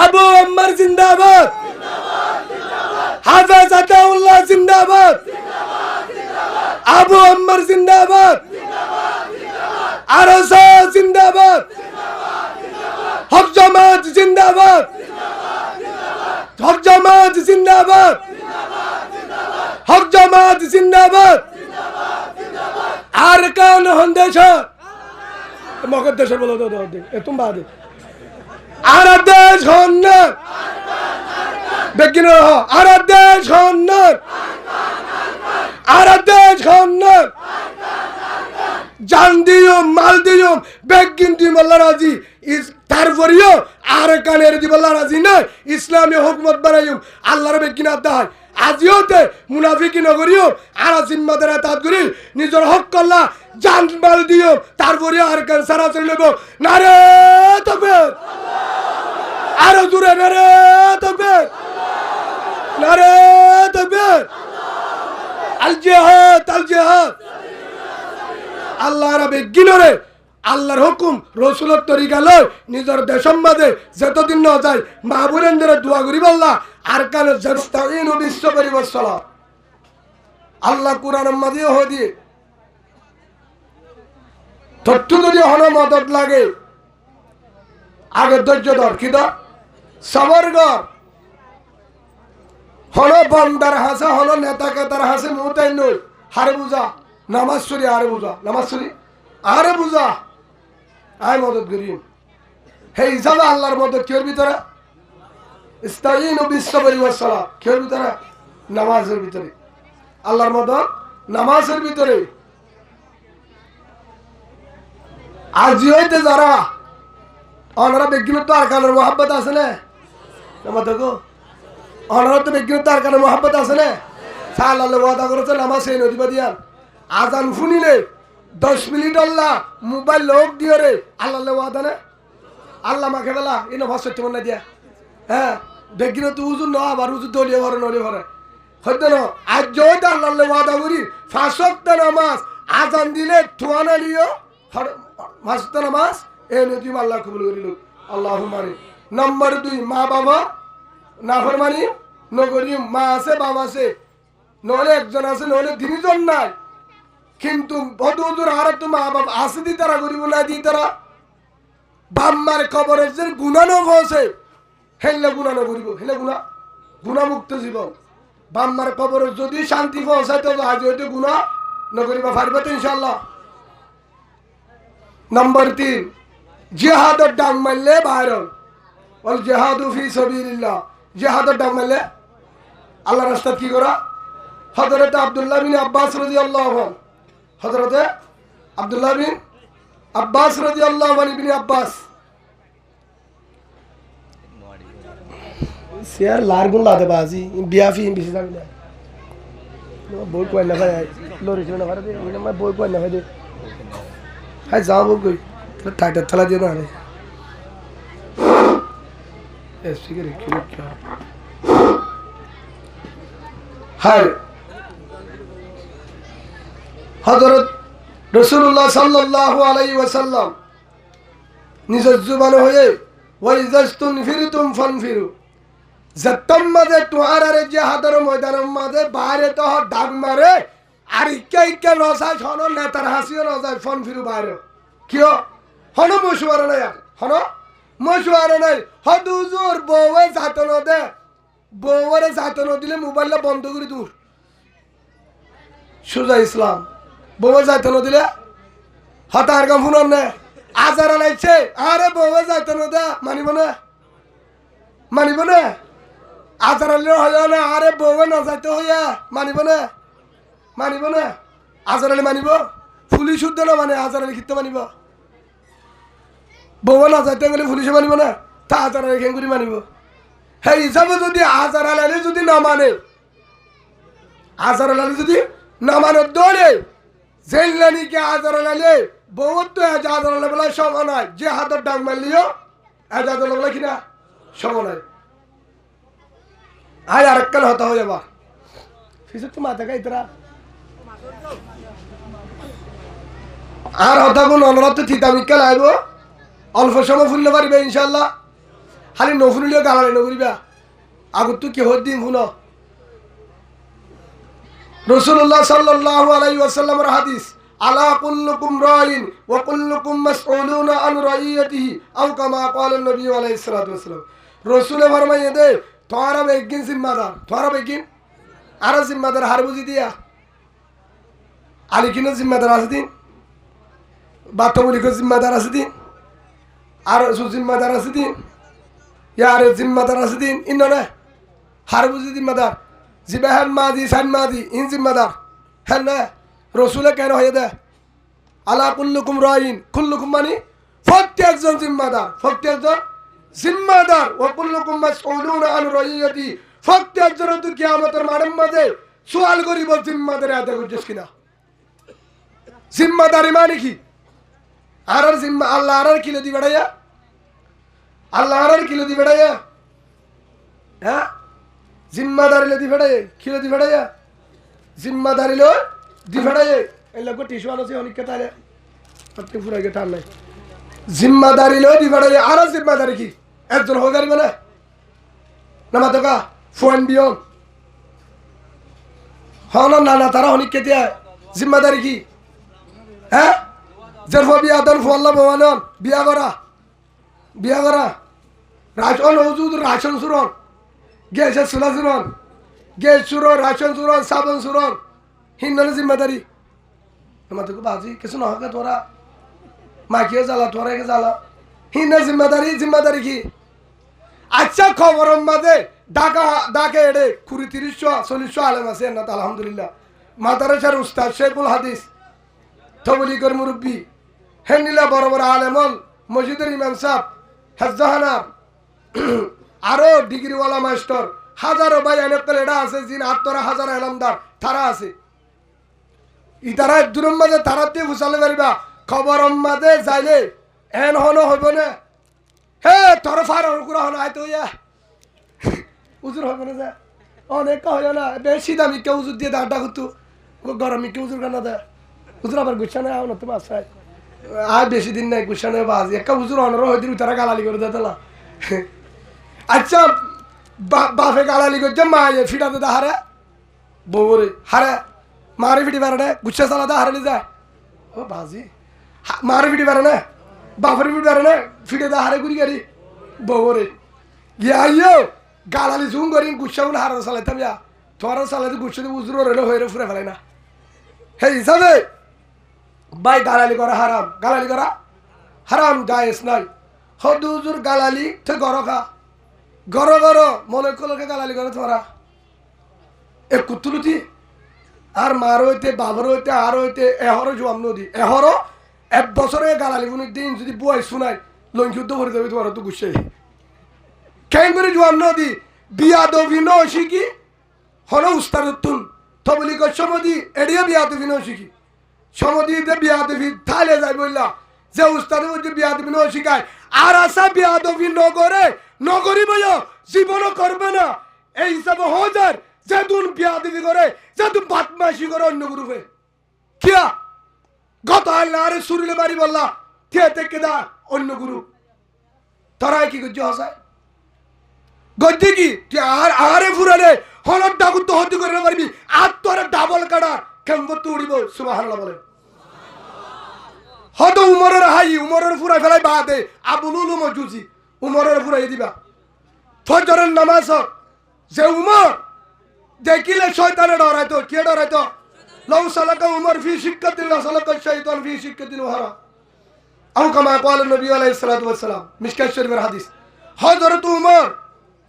Speaker 1: আবু আম্মার জিন্দাবাদ হাফেজ আতাউল্লাহ জিন্দাবাদ আবু আম্মার জিন্দাবাদ আরসা জিন্দাবাদ হক জামাত জিন্দাবাদ হক জামাত জিন্দাবাদ হক জামাত জিন্দাবাদ আর কান হন্দেশ মগর দেশের বলো তো তুমি বাদে আর দেশ হন্নর বেগিন আর দেশ হন্নর আর দেশ হন্নর জান দিও মাল দিও বেগিন দি মোল্লা রাজি তারপরেও আর কানের দি মোল্লা রাজি না ইসলামী হুকুমত বানাইম আল্লাহর বেগিন আদায় আজিওতে মুনাফিকি নগরিও আর জিম্মাদার আতাত করি নিজের হক কল্লা জান মাল দিও তারপরে আর কান সারা চলে নেব নারে তাকবীর আর জোরে নারে তাকবীর নারে তাকবীর আল জিহাদ আল্লাহর বেগিনরে আল্লাহর হুকুম রসুলের তরিকা লয় নিজের দেশের মাঝে যতদিন না যায় মাহবুরেন্দ্র দোয়া করি বললা আর কানে জাস্তাইনু বিশ্ব পরিবর্তন আল্লাহ কুরআনের মাঝে হয়ে দিয়ে তথ্য যদি হন মদত লাগে আগে ধৈর্য ধর কি দর সবর কর হন বন্দার হাসে হন নেতা কেতার হাসে মুতাই নই হারে বুঝা নামাজ সুরি আরে বুঝা নামাজ সুরি আরে বুঝা আয় মদত করি হে হিসাবে আল্লাহর মদত কেউ ভিতরে ইস্তাইনু বিস-সাবরি ওয়াস-সালাহ। কিসের ভিতরে? নামাজের ভিতরে। আল্লাহর মদদ নামাজের ভিতরে। আজি হইতে যারা ওনারা ব্যক্তিগত আরকানের মহব্বত আছে না? দেখো ওনারা তো ব্যক্তিগত আরকানের মহব্বত আছে না? আল্লাহ ওয়াদা করেছে নামাজ সেই নদীবা দিয়ান আজান শুনিলে 10 মিনিট আল্লাহ মোবাইল লোক দিয়ে রে আল্লাহ ওয়াদা না? আল্লাহ মাকে বেলা এই নামাজ সত্যি মনে দিয়া হ্যাঁ ব্যক্তিগত উজু ন আবার উজু দলীয় ঘরে নড়ে ঘরে হয়তো না। আজ যদি আল্লাহ ওয়াদা করি 5 ওয়াক্ত নামাজ আজান দিলে থুয়ানা নিও মাসুদ নামাজ এই নদী আল্লাহ কবুল করিল। আল্লাহুম্মা আমিন। নম্বর 2 মা বাবা নাফরমানি নগরী। মা আছে বাবা আছে নহলে একজন আছে নহলে 3 জন নাই, কিন্তু বদুজুর আর তো মা বাবা আছে দি তারা করিব না দি তারা বাম্মার কবরের যে গুনাহ ন হইছে হেলে গুনাহ ন করিব হেলে গুনাহমুক্ত জীবন। বাম্মার কবরের যদি শান্তি পৌঁছায় তো আজ হইতে গুনাহ ন করিবা পারবে তো ইনশাআল্লাহ। নম্বর 3 জিহাদের ডাক মারলে বাইর ওয়াল জিহাদু ফি সাবিলিল্লাহ। জিহাদের ডাক মারলে আল্লাহর রাস্তায় কি করা? হযরত আব্দুল্লাহ বিন আব্বাস রাদিয়াল্লাহু আনহু, হযরত আব্দুল্লাহ বিন আব্বাস রাদিয়াল্লাহু আনহু ইবনে আব্বাস সিয়ার লারগুন লাদে বাজি বিয়াফি বিসি যাবি না বই কই না ভাই লরি ছিল না ভাই ওই না বই কই না ভাই হাই যাবো কই টাইটার তলা দিয়ে না রে এস ফিগারে কি কি হাই হযরত রাসূলুল্লাহ সাল্লাল্লাহু আলাইহি ওয়াসাল্লাম নিজের জবানে হয়ে ওয়াইজাস্তুনফিরতুম ফানফিরু যতম মাঝে তোয়ারে জিহাদের ময়দানের মাঝে বাইরে তো ডাক মারে আর ইকে নসাই হন নেতার হাসিও নসাই ফানফিরু বাইরে কিও হন মশওয়ারা নাই হন মশওয়ারা নাই হদুজুর বউয়ে যাতন দে বউরে যাতন দিলে মোবাইলটা বন্ধ করে দূর সুজা ইসলাম বউয়ে যাতন দিলে হতার গাম ফুনন নে আজার লাইছে আরে বউয়ে যাতন দে মানিব না আজার আলে হয় না আরে বউয়ে না যাইতে হইয়া মানিব না আজার আলে মানিব পুলিশ শুদ্ধ না মানে আজার আলে খিতে মানিব বউয়ে না যাইতে গেলে পুলিশে মানিব না তা আজার আলে কেন করে মানিব? সেই হিসাবে যদি আজার আলে যদি না মানে আজার আলে যদি না মানে দৌড়ে জেলানিকে আজার আলে বহুত তো আজার আলে বলে সমান হয় যে হাতের ডাক মারলিও আজাদ বলে কিনা সমান হয়। আয় আরেককাল হতা হয়ে যাবা ফিসে তো মাথা গাই তোরা আর হতা কোন অনুরোধ থিতামিকাল আইব অল্প সময় ফুললে পারিবে ইনশাল্লাহ। খালি নফুলিও গালালে নকরিবা আগত তো কেহ দিন শুন রাসূলুল্লাহ সাল্লাল্লাহু আলাইহি ওয়াসাল্লামের হাদিস আলা কুল্লুকুম রাইন ওয়া কুল্লুকুম মাসউলুনা আন রাইয়াতিহি আও কামা ক্বালা নবী আলাইহিস সালাতু ওয়াসসালাম। রাসূলে ফরমাইয়ে দে তোরা বেগিন জিম্মাদার তোরা বেগিন আর জিম্মাদার হার বুঝি দিয়া আলী কিনো জিম্মাদার আছে দিন বাতবলিকে জিম্মাদার আছে দিন আর জিম্মাদার আছে দিন ইয়ার জিম্মাদার আছে দিন ইন্না হার বুঝি জিম্মাদার জিবাহান মাদি সান মাদি ইন জিম্মাদার হ্যাঁ না রসুলে কেন হয়ে দে আলা কুল্লুকুম রাইন কুল্লুকুম মানে প্রত্যেকজন জিম্মাদার ও কুল্লুকুম মাসউলুনা আন রাইয়াতি প্রত্যেকজন তো কিয়ামতের মাঠের মাঝে সওয়াল করিব জিম্মাদারি আদায় করছিস কিনা। জিম্মাদারি মানে কি? আর জিম্মা আল্লাহ আর কিলো দি বেড়াইয়া আল্লাহ আর কিলো দি বেড়াইয়া হ্যাঁ জিম্মাদারি লে দি বেড়াইয়া কিলো দি বেড়াইয়া জিম্মাদারি লো দি বেড়াইয়া এই লোক টিস্যু আলো সে অনেক তাহলে আপনি পুরো আগে টান নাই জিম্মাদারি লো দি বেড়াইয়া আর জিম্মাদারি কি একজন হয়ে গাড়ি মানে না মাতকা ফোন বিয়ন হন না তারা অনেক কেতিয়া জিম্মাদারি কি হ্যাঁ যেরফ বিয়া দন ফল্লা বমানন বিয়া করা রাশন ওজুদ রাশন সুরন গ্যাসে সুলা সুরন গ্যাস সুরন রাশন সুরন সাবন সুরন হিন্দন জিম্মাদারি আমার তোকে বাজি কিছু না হোক তোরা মাখিও জ্বালা তোরা জ্বালা হিন্দা জিম্মাদারি কি আচ্ছা খবর মাঝে ঢাকা এড়ে 20-30-40 আলেম আছে না আলহামদুলিল্লাহ মাদ্রাসার উস্তাদ শেখুল হাদিস তবলিগের মুরব্বী হেনিলা বড় বড় আলেমল মসজিদের ইমাম সাহেব হেজাহানা আরো ডিগ্রিওয়ালা মাস্টার হাজারো ভাই অনেক এরা আছে যিনি আত্মরা হাজার এলামদার তারা আছে ইতারা দূরের মাঝে তারা দিয়ে ফুসালে পারিবা খবর মাঝে যাইলে এন হন হইব না হে তোর ফার অনুকুরা হন আয়তো ইয়া উজুর হবে না যা অনেক হইল না বেশি দামি কেউ উজুর দিয়ে দাঁড়টা করতো গরমে কেউ উজুর কানা দেয় উজুর আবার গুছানে আও না তোমার আশায় আর বেশি দিন নাই গুছানে বাজ একটা উজুর অনর হয়ে দিন তারা গালালি করে দেতলা আচ্ছা বাপে গালালি করছে মা ফিটাতে দা হারে বউরে হারে মারে ফিটি পারে না গুছা চালাতে হারালি যায় ও বাজি মারে ফিটি পারে না বাপরে ফিটি পারে না ফিটে দা হারে ঘুরি গাড়ি বউরে গিয়ে গালালি জুম করি গুছা বলে হারা চালাইতাম ইয়া তোমার চালাইতে গুছা দিয়ে উজুর রইলে হয়ে ফুরে ফেলে না হে হিসাবে ভাই গালালি করা হারাম গালালি করা হারাম জায়েজ নাই হদু উজুর গালালি তো গর খা গর গর মনে কলকে গালালি করে তোরা এ কুতুলুতি আর মার হইতে বাবার হইতে আর হইতে এহরো জোয়াম নদী এহরো 1 বছরে গালালি বুনি দিন যদি বই শুনাই লঞ্চুদ্ধ করে দেবে তোমার তো গুছে কেন করে জোয়াম নদী বিয়া দবি ন শিখি হন উস্তাদ তুন তবলি কর সমদি এড়িয়ে বিয়া দবি ন শিখি সমদিতে বিয়া দবি থালে যাই বললা যে উস্তাদে বলছে বিয়া দবি ন শিখায় আর আসা বিয়া দবি নগরি বলো জীবনও করবে না এই হিসাবে হাজার যেদুন বিয়া দিবি করে যেদুন বাদমাশি করে অন্য গ্রুপে কিয়া গত আল্লাহ আরে সুরিলে বাড়ি বললা কে থেকে দা অন্য গ্রুপ তোরাই কি করছে হসায় গদ্যে কি তুই আরে ফুরালে হলর ডাকুর তো হতে করে পারবি আর তোর ডাবল কাটার কেমন তো উড়িব সুবহানাল্লাহ বলে হয়তো উমরের হাই উমরের ফুরাই ফেলাই বাদে আবুল উলুম জুজি উমরের ফুরাই দিবা ফজরের নামাজ যে উমর দেখিলে শয়তানে ডরাইতো কে ডরাইতো লাউ সালাকা উমর ফি শিক্কাতিন লা সালাকা শাইতান ফি শিক্কাতিন ওয়ারা আও কামা ক্বাল নবী আলাইহিস সালাতু ওয়াস সালাম মিশকাত শরীফের হাদিস হযরত উমর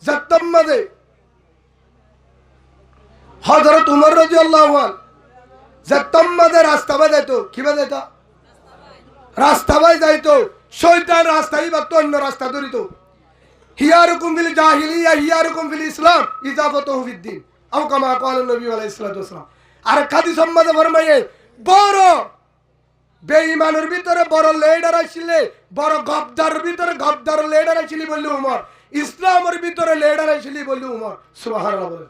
Speaker 1: জাত্তাম্মাদে হযরত উমর রাদিয়াল্লাহু আনহু জাত্তাম্মাদে রাস্তা বাজাইতো কি বাজাইতো রাস্তা বাজাইতো শয়তান রাস্তাই বাতো অন্য রাস্তা ধরিতো হিয়ারুকুম বিল জাহিলিয়া হিয়ারুকুম বিল ইসলাম ইজাফাতুহু ফিদ দ্বীন আও কামা ক্বাল নবী আলাইহিস সালাতু ওয়াস সালাম আর কাদি সম্মাদে ফরমায়ে বড় বেঈমানের ভিতরে বড় লিডার আসলে বড় গবদারের ভিতরে গবদার লিডার আসলে বলল উমর ইসলামের ভিতরে লিডার আসলে বলল উমর সুবহানাল্লাহ বলে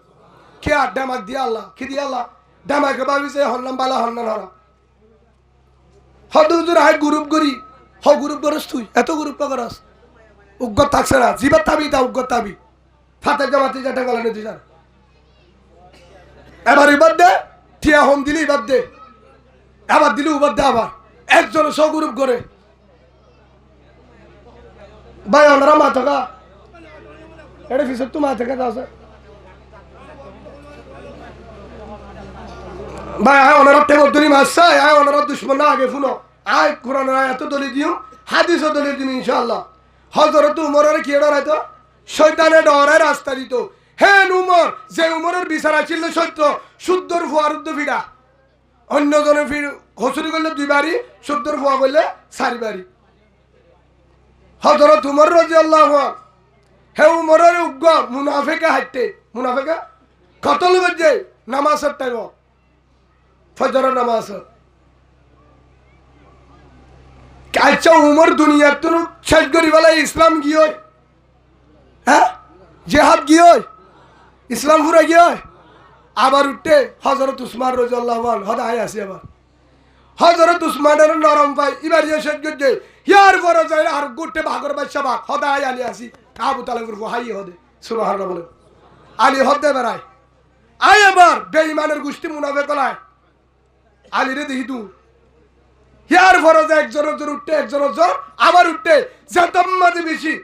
Speaker 1: কে আড্ডা দিয়া আল্লাহ কি দিয়া আল্লাহ দামাকে ভাবিছে হন্নাম বালা হন্নান হরা হদুজুর হাই গ্রুপ করি হ গ্রুপ করস তুই এত গ্রুপ করস উগ্গত থাকছে না জীবত থাবি তা উগ্গত থাবি ফাতের জামাতি যেটা গলা নিতে যান এবার ইবাদ দে ঠিয়া হোম দিলি ইবাদ দে আবার দিলি উবাদ দে আবার একজন সব গ্রুপ করে ভাই ওনারা মা থাকা এটা ফিসব তো মা থেকে যাচ্ছে ভাই আয় ওনারা টেবল দলি মারছে আয় ওনারা দুশ্মন না আগে শুনো আয় কোরআন এত দলি দিও হাদিসও দলি দিন ইনশাআল্লাহ হযরত উমরের কি ডরাইতো শয়তানে ডরায় রাস্তা দিত হে উমর যে উমরের বিচার ছিল সত্য শুদ্ধর ফুয়ারুদ্ধ ফিডা অন্য জনের ফির হসুরি করলে 2 বাড়ি শুদ্ধর ফুয়া করলে 4 বাড়ি হযরত উমর রাদিয়াল্লাহু আনহু হে উমরের উগ্গ মুনাফিকা হাইতে মুনাফিকা কতল বাজে নামাজের টাইম ফজরের নামাজ আচ্ছা উমর দুনিয়ার তো শেষ করি বলে ইসলাম গিয়ে হ্যাঁ জেহাদ গিয়ে ইসলাম পুরা গিয়ে আবার উঠতে হযরত উসমান রাদিয়াল্লাহু আনহু হদায় আসে আবার হযরত উসমানের নরম পাই এবার যে শেষ করছে ইয়ার বড় যায় আর গুটে ভাগর বাদশা ভাগ হদায় আলী আসি আবু তালেবের হাই হদে সুবহানাল্লাহ বলে আলী হদে বেড়ায় আয় আবার বেঈমানের গোষ্ঠী মুনাফিক কলায় আলী রে দেখি তুই ইয়ার ফরজ একজনের জোর উঠতে একজনের জোর আবার উঠতে জাতাম্মাদে বেশি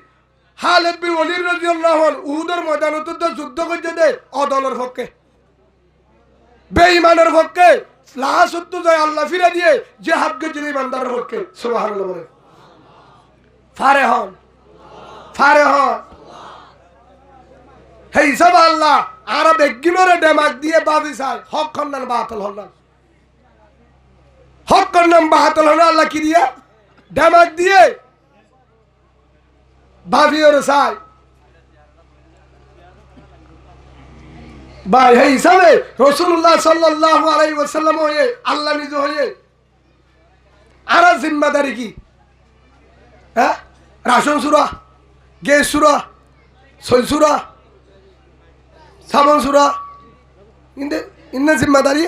Speaker 1: খালিদ বিন ওয়ালিদ রাদিয়াল্লাহু আনহু উহুদের ময়দানে তো যুদ্ধ করতে দে অদলের পক্ষে বেঈমানের পক্ষে লাশ উত্তু যায় আল্লাহ ফিরে দিয়ে জিহাদ করতে ইমানদারের পক্ষে সুবহানাল্লাহ বলে ফারে হন হে হিসাব আল্লাহ আর বেগিনরে ডেমাক দিয়ে বাবি চাই হক খন্ডান বাহাতল হন্ডান হক খন্ডান বাহাতল হন্ডান আল্লাহ কি দিয়ে ডেমাক দিয়ে বাবি ওরে চাই ভাই হে হিসাবে রাসূলুল্লাহ সাল্লাল্লাহু আলাইহি ওয়াসাল্লাম হয়ে আল্লাহ নিজে হয়ে আর জিম্মাদারি কি হ্যাঁ রাশন সুরা গ্যাস সুরা সল সুরা সাবান সুরা ইন্না জিম্মাদারি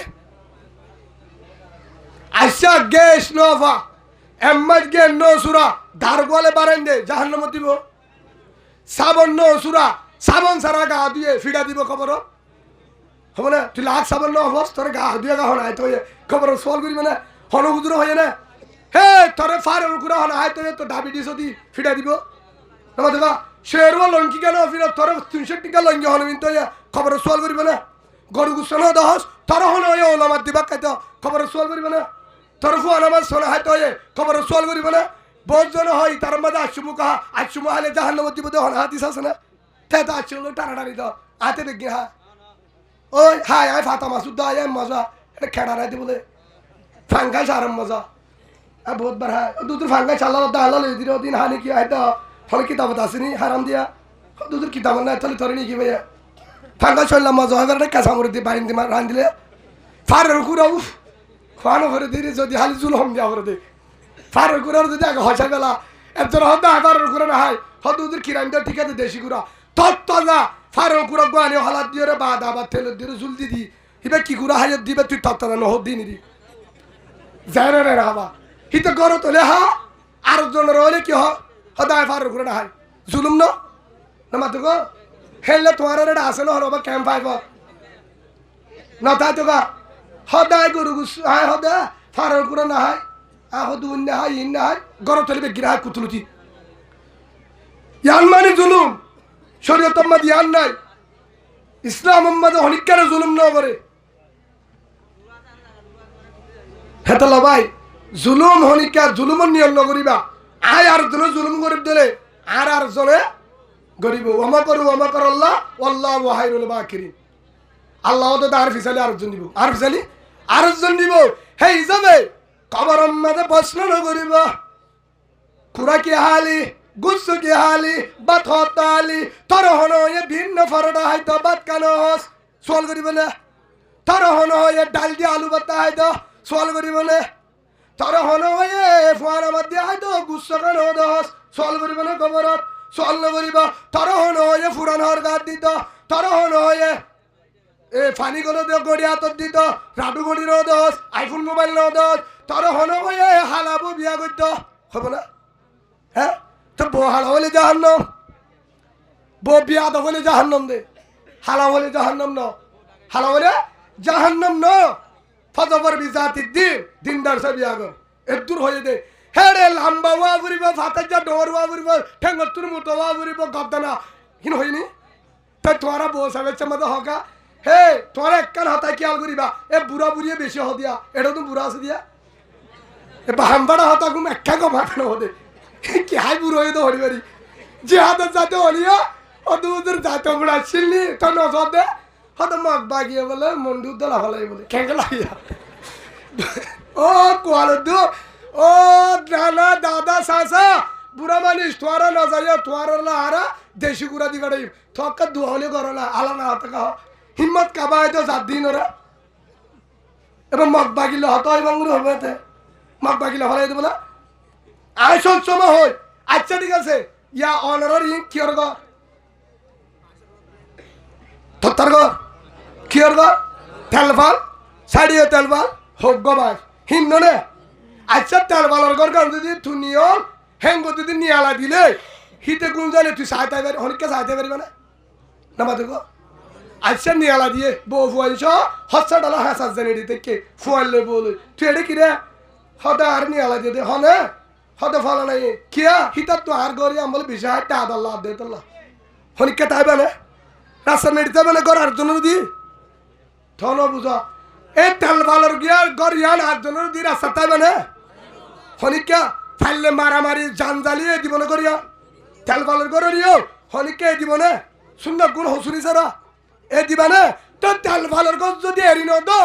Speaker 1: আশা গ্যাস নফা এম্মাজ গে নো সুরা দারগোয়ালে বারেন্দে জাহান্নামে দিব সাবান নো সুরা সাবান সারা গা দিয়ে ফিডা দিব খবর হবে না তুই লাখ সাবান নো হবস তোর গা দিয়ে গা হনায় তো খবর সল করিবে না হন হুজুর হয় না হে তোরে ফারুল কুরা হনায় তো ডায়াবেটিস দি ফিডা দিব না দেখা শেরওয়া লঙ্কি কেন ফিরা তোর 300 টাকা লঙ্কি হন কিন্তু খবর সল করিবে না গরু গুছন দহস তোর হন ওই ওলামাত দিবা কাইতো খবর সল করিবে না তোর ফোন আমার সোনা হয় তো খবর সল করিবে না বহুত জন হয় তার মধ্যে আশুমু হালে জাহান্নামে দিব হন হাদিস আছে না তাই তো আশুলো টানাটানি তো আতে দেখি হ্যাঁ ওই হাই হাই ফাতা মাসুদ আয় মজা এটা খেড়া রাইতে বলে ফাঙ্গাই সারম মজা আর বহুত বার হ্যাঁ দুধের ফাঙ্গাই চাল্লা দাঁড়া লই দিল দিন হানি কি হয় তো ফলে কিতাবত আসেনি হারাম দিয়া দুধের কিতাব না তাহলে ধরে নি কি ভাইয়া ফাঙ্গাই চললাম মজা হয় বেড়া কাঁচা মরে দিয়ে বাইন দিয়ে রান দিলে ফারের কুড়া উফ খাওয়ানো করে দিই যদি হালি জুল হম দিয়া করে দে ফারের কুড়ার যদি আগে হসা গেলা একজন হদ্দা ফারের কুড়া না হয় হদ দুধের কিরান দেওয়া ঠিক আছে দেশি কুড়া তত্তা ফারের কুড়া গোয়ানি হলাদ দিয়ে রে বাদ আবার তেলের দিয়ে জুল দি এবার কি কুড়া হাইত দিবে তুই তত্তা না নহদ দিই নিদি যাই রে রাখবা হিতে গরো তোলে হা আর জনের হলে কি হদায় ফারের কুড়া না হয় জুলুম না মাতো গো হেললে তোমার এটা আসে না হরবা ক্যাম্প ফাইব না তাই তো গা হদায় গরু গুস হায় হদা ফারের কুড়া না হয় আহদু না হয় ইন না হয় গরো তোলে বেগিরা হয় কুতুলুতি ইয়ান মানে জুলুম শরীয়ত মধ্যে ইয়ান নাই ইসলাম মধ্যে হনিকার জুলুম না করে হেতলা ভাই জুলুম হনিকার জুলুমর নিয়ম নগরিবা আয় আর জনে জুলুম গরিব দিলে আর জনে গরিব ওমা কর আল্লাহ ওয়াল্লাহু খায়রুল বাকিরিন আল্লাহ তো তার ফিসালি আরেকজন দিব আর ফিসালি আরেকজন দিব হে হিসাবে কবরের মধ্যে প্রশ্ন নগরিবা পুরা কি হালি গুসু কি হালি বাত হতালি তোর হনো এ ভিন্ন ফরডা হয়তো বাত কানো হস সোয়াল করি বলে তোর হনো এ ডাল দিয়ে আলু বাতা হয়তো সোয়াল করি বলে তোর হনো এ ফুয়ার মধ্যে হয়তো গুসু কানো দহস সোয়াল করি বলে কবরত সোয়াল নগরিব তোর হনো এ ফুরান হর গাত দিত তোর হনো এ ফানি গুলো দিয়ে গড়ি হাতত দিত রাডু গড়ি নো দহস আইফোন মোবাইল নো দহস তোর হনো এ হালাবো বিয়া করত হব না হ্যাঁ তো বউ হালা হলে জাহান্নাম বউ বিয়া দা হলে জাহান্নাম দে হালা হলে জাহান্নাম ন হালা হলে জাহান্নাম ন ফজবর বিজাতি দিনদার সব বিয়াগর এদুর হয়ে দে হেড়ে লাম্বা ওয়া করিব ফাতার যা ডোর ওয়া করিব ঠেঙ্গর তুর মতো ওয়া করিব গবদানা হিন হইনি তাই তোরা বউ সাবেছে মতো হকা হে তোরা একখান হতায় খেয়াল করিবা এ বুড়া বুড়িয়ে বেশি হ দিয়া এটা তো বুড়া আছে দিয়া এ বাহামবাড়া হতা ঘুম একটা গো মাথানো হদে কি হাই বুড়ো হয়ে তো হরি বাড়ি যে হাতের যাতে হলিয়া ও দুধের যাতে বুড়া ছিলনি তো নজর দে হয়তো মগ বাগিয়ে বলে মন্ডু দলা ফলাই বলে খেঙ্গে লাগিয়া ও কোয়ালো দু ও নানা দাদা সাসা বুড়া মানুষ তোরা না যাইয়া তোরা হারা দেশি গুড়া দি গাড়ি থকা দুহলে করলা আলা না হাতে কাহ হিম্মত কাবায় তো সাত দিন ওরা এবার মগ বাগিলে হতো এবং হবে মগ বাগিলে ফলাই দেবো না আয় সব সময় হয় আচ্ছা ঠিক আছে ইয়া অনারর ইং কিয়র গো থত্তার গো কিয়র গো তেলফাল সাড়িয়ে তেলফাল হোক গো ভাই হিন্ন নে আচ্ছা তেলফালর গর গান যদি থুনিও হেঙ্গো যদি নিয়ালা দিলে হিতে গুণ জানে তুই সাহায্য পারি অনেককে সাহায্য পারিবা না মাতে গো আচ্ছা নিয়ালা দিয়ে বউ ফুয়াইছ হচ্ছা ডালা হাসার জানি দিতে কে ফুয়াইলে বলে তুই এটা কিরে হদা আর নিয়ালা দিয়ে দে হনে হতে ফল নাই কিয়া হিতার তো আর গড়ি আমি বলে বিষয় টাদাল্লাহ দে তোল্লা হনিকা তাইবে না রাস্তা নেড়িতে মানে গড় আর জন্য দি থন বুঝা এই তেল ভালোর গিয়া গড় ইয়ান আর জন্য দি রাস্তা তাইবে না হনিকা ফাইলে মারামারি জান জ্বালিয়ে দিব না করিয়া তেল ভালোর গড় দিও হনিকা দিব না সুন্দর গুণ হসুরি সারা এ দিবা না তো তেল ভালোর গছ যদি এরি ন তো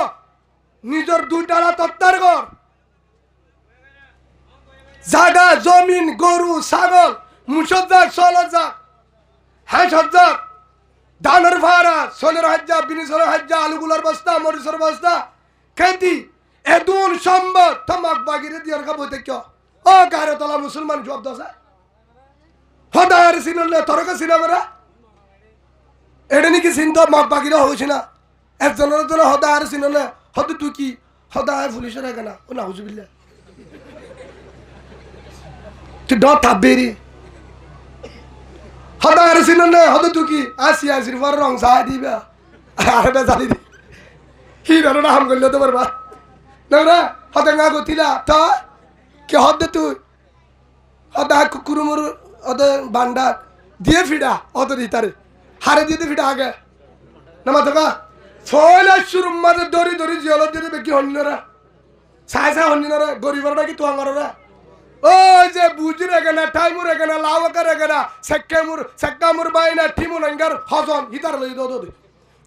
Speaker 1: নিজের দুইটালা তত্তার ঘর জাগা জমিন গরু ছাগল মুসর যাক চলত যাক হাঁস যাক ধানের ভাড়া 16,000 20,000 আলুগুলোর বস্তা মরিচের বস্তা খেতি এদুন সম্বত থমাক বাগিরে দিয়ার খাবো দেখো ও গারে তলা মুসলমান জব দশা হদার সিনলে তরকা সিনামরা এটা নাকি চিন্ত মগ বাগিরে হইছে না একজনের জন্য হদার সিনলে হদ তুই কি হদায় পুলিশের এখানে ও না হুজুবিল্লা তুই ড থাকবেরি হদার সিনলে হদ তুই কি আসির পর রং সাহায্য দিবা আরে বেজালি দি হিরো না হাম করলে তো পারবা না হদে না গতিলা তো কে হদে তুই হদা কুকুরুমুর হদে বান্ডা দিয়ে ফিডা অত রিতারে হারে দিয়ে ফিডা আগে নামা থাকা ছয়লা শুরু মাঝে দড়ি দড়ি জিয়লত দিয়ে বেকি হন্যরা ছায় ছায় হন্যরা গরিবরা কি তোয়াঙ্গরা ওই যে বুঝি রেগে না টাইমু রেগে না লাওয়াকা রেগে না সেক্কামুর বাইনা ঠিমুর আঙ্গার হজন হিতার লই দো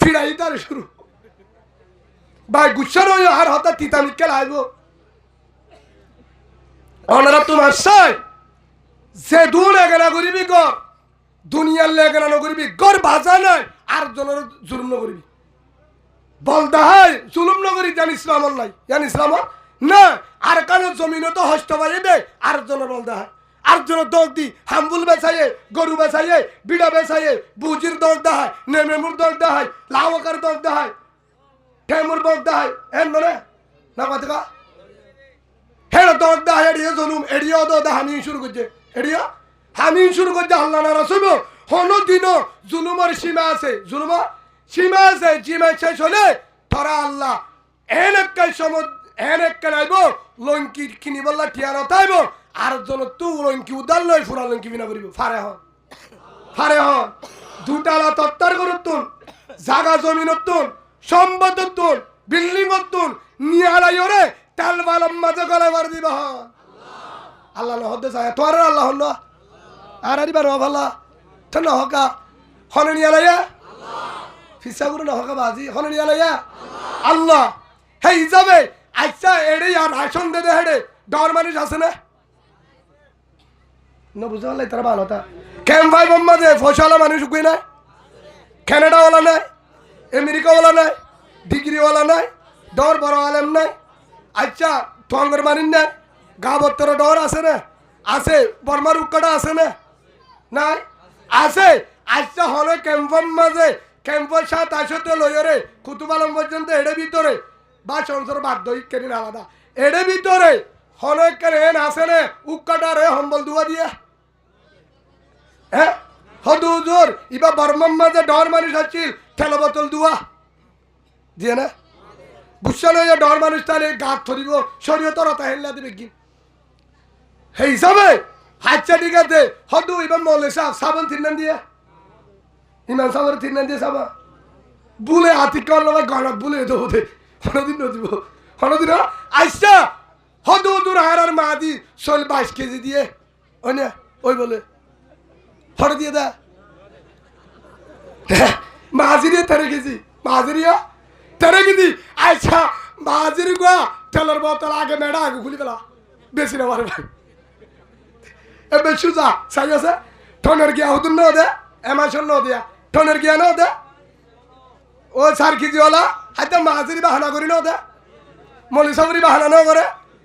Speaker 1: ফিডা হিতারে শুরু ভাই গুচ্ছার হয়ে আর হঠাৎ তিতা মিটকে লাগবো ওনারা তোমার সাই যে দূর এগেনা করিবি গর দুনিয়ার লেগেনা নকরিবি গর ভাজা নাই আর জনের জুলুম নকরিবি বলদা হয় জুলুম নকরি জান ইসলাম নাই জান ইসলাম না আর কারো জমিনে তো হস্ত পাইয়ে দে আর জনের বলদা হয় আর জনের দোষ দি হাম্বুল বেচাইয়ে গরু বেচাইয়ে বিড়া বেচাইয়ে বুজির দোষ দেয় নেমেমুর দোষ দেয় লাওয়াকার দোষ দেয় ঠেমুর দোষ দেয় এন নরে না কথা হেড় দোষ দেয় এড়িয়ে জলুম এড়িয়ে দোষ দেয় আমি শুরু করছে এড়িয়ে আমি শুরু করছে আল্লাহ না রাসুল হনো দিনও জুলুমের সীমা আছে জুলুমের সীমা আছে সীমা শেষ হলে ধরা আল্লাহ এন একটা নাইব লঙ্কি কিনি বললা ঠিয়ার তাইব আর জন তু লঙ্কি উদার লই ফুরা লঙ্কি বিনা করিব ফারে হন দুটালা তত্তার করতুন জাগা জমিনতুন সম্পদতুন বিল্ডিংতুন নিয়ালাই ওরে তেল বালম মাঝে গলায় মার দিব হন আল্লাহ নহদে যায় তোর আল্লাহ হন আর আরিবা রভালা তো নহকা হনে নিয়ালাইয়া ফিসা গুরু নহকা বাজি হনে নিয়ালাইয়া আল্লাহ হে হিসাবে আচ্ছা এড়ে আর রাশন দে দে হেডে ডর মানুষ আছে না না বুঝতে পারলে তারা ভালো তা কেম ভাই বোম্মা দে ফসলা মানুষ উকুই নাই কানাডাওয়ালা নাই আমেরিকাওয়ালা নাই ডিগ্রিওয়ালা নাই ডর বড় আলেম নাই আচ্ছা ঠঙ্গর মানিন না গা বত্তর ডর আছে না আছে বর্মার উক্কাটা আছে না নাই আছে আচ্ছা হলে ক্যাম্পের মাঝে ক্যাম্পের সাথে আসতে লইরে কুতুব আলম পর্যন্ত এড়ে ভিতরে বা সংসার বাধ্য কেন আলাদা এড়ে ভিতরে হলে কেন আছে না উক্কাটা রে হম্বল দুয়া দিয়া হ্যাঁ হদুজোর ইবা বর্মার মাঝে ডর মানুষ আছিল ঠেলা বোতল দুয়া দিয়ে না বুঝছে লইয়া ডর মানুষ তাহলে গাত ধরিব শরীয়তর তাহেল্লা দিবে কি সেই হিসাবে আচ্ছা ঠিক আছে হদু এবার মলে সাবান তিননান দিয়ে ইমান সাবান তিননান দিয়ে সাবা বুলে হাতি কর গণক বুলে দেবো দে হনদিন নদীব হনদিন আচ্ছা হদু দূর আর মা দি 22 কেজি দিয়ে ওই না ওই বলে হঠাৎ দিয়ে দা মাঝি দিয়ে 13 কেজি মাঝিরিয়া 13 কেজি আচ্ছা মাঝির গা তেলের বোতল আগে মেডা আগে খুলি গেলা বেশি না পারে ভাই এবে সুজা সাই আছে ঠনের গিয়া হতুন ন দে এমাশন ন দিয়া ঠনের গিয়া ন দে ও 4 কেজি ওলা হাতে মাঝির বাহানা করি ন দে মলি সাবরি বাহানা ন করে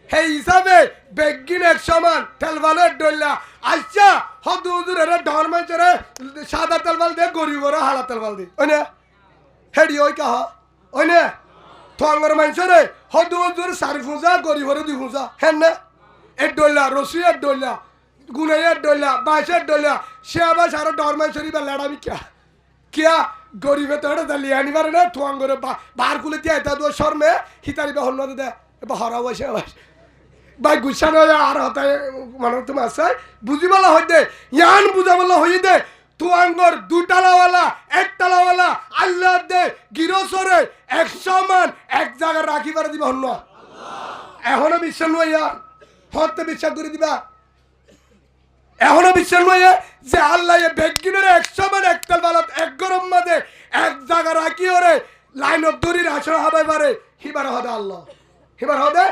Speaker 1: সেই হিসাবে বেগিন এক সমান তেলবালের ডল্লা আচ্ছা হদু হুজুর এরা ডর মাইচরে সাদা তেলবাল দে গরিবরা হালা তেলবাল দে ওই না হেডি ওই কাহ ওই না ঠঙ্গর মাইচরে হদু হুজুর 4 ফুজা গরিবরে 2 ফুজা হেন না এক ডল্লা রসিয়ার ডল্লা গুনাইয়ার ডল্লা বাঁশের ডল্লা সে আবার সারা ডর মাইচরি বা লড়াবি কিয়া গরিবে তো এটা দালি আনি পারে না ঠঙ্গরে বার কুলে দিয়ে এটা দো শর্মে হিতারি বা হন্ন দে বা হরা বসে আবার ভাই গুছা নয় আর হতায় মানে তোমার চাই বুঝি বলা হই দে ইয়ান বুঝা বলা হই দে তুয়াঙ্গর 2 তালাওয়ালা 1 তালাওয়ালা আল্লাহ দে গিরসরে 100 মান এক জায়গা রাখি পারে দিবা হন্ন এখনো বিশ্বাস নয় ইয়ার হতে বিশ্বাস করে দিবা এখনো বিশ্বাস নয় যে আল্লাহ বেগিনের 100 মান একতাল বালত এক গরম মাঝে এক জায়গা রাখি ওরে লাইন অফ দড়ির আসর হবে পারে হিবার হদে আল্লাহ হিবার হদে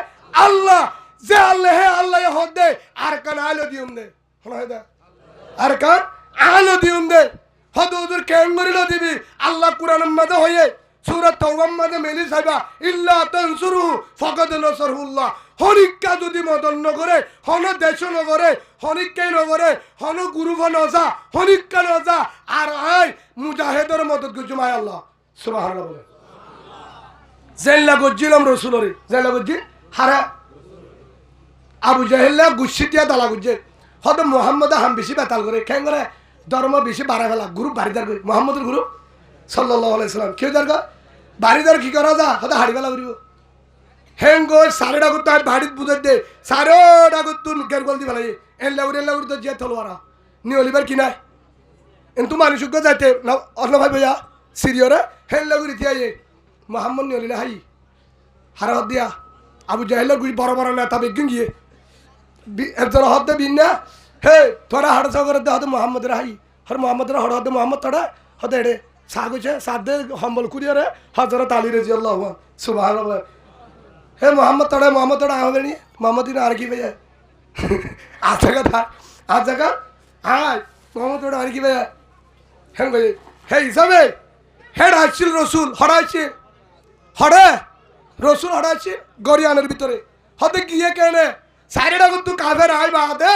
Speaker 1: আল্লাহ যে আল্লাহ হে আল্লাহ হদে আর কান আলো দিউম দে হদে আর কান আলো দিউম দে হদে হুজুর কেন করিল দিবি আল্লাহ কুরআনের মাঝে হয়ে সূরা তাওবার মাঝে মেলি সাইবা ইল্লা তানসুরু ফাকাদ নাসরুল্লাহ হরিকা যদি মদন নগরে হন দেশ নগরে হরিকা নগরে হন গুরুভ নজা হরিকা নজা আর আই মুজাহিদের মদত গুজমায় আল্লাহ সুবহানাল্লাহ বলে জেল্লা গজ্জিলাম রসুলরে জেল্লা গজ্জি হারা আবু জাহেল্লা গুচ্ছিটিয়া দালা গুজ্জে হয়তো মোহাম্মদ হাম বেশি বেতাল করে কেন করে ধর্ম বেশি বাড়াই ফেলা গ্রুপ বাড়িদার করে মোহাম্মদের গ্রুপ সাল্লাল্লাহু আলাইহি সাল্লাম কেউ যার বাড়িদার কি করা যা হয়তো হাড়ি ফেলা করিব হেঙ্গো সাড়ে ডাকুর তাই বাড়িত বুঝে দে সাড়ে ডাকুর তুন গেরগল দি ফেলাই এল্লা উড়ি তো যে থলওয়ারা নিয়লিবার কি নাই কিন্তু মানুষকে যাইতে অন্য ভাই ভাইয়া সিরিয়রে হেল্লা উড়ি থিয়াইয়ে মোহাম্মদ নিয়লিলে হাই হারা হদ দিয়া আবু জাহেলের গুড়ি বড় বড় নেতা বেগিন গিয়ে একজন হদ বিন না হে তোরা হাড় সাগর দে হদ মোহাম্মদের হাই হর মোহাম্মদের হড় হদ মোহাম্মদ তোরা হদ এড়ে সাগুছে সাদে হম্বল কুড়িয়ে হজরত আলী রাজি আল্লাহ সুবহানাল্লাহ হে মোহাম্মদ তোরা হবে নি মোহাম্মদ আর কি ভাইয়া আছে কথা আছে কা হাই মোহাম্মদ তোরা আর কি ভাইয়া হ্যাঁ ভাই হে হিসাবে হেড আসছিল রসুল হড়াইছে হড়ে রসুল হড়াইছে গরিয়ানের ভিতরে হতে গিয়ে কেনে সাইডটা কিন্তু কাফের আই বাদে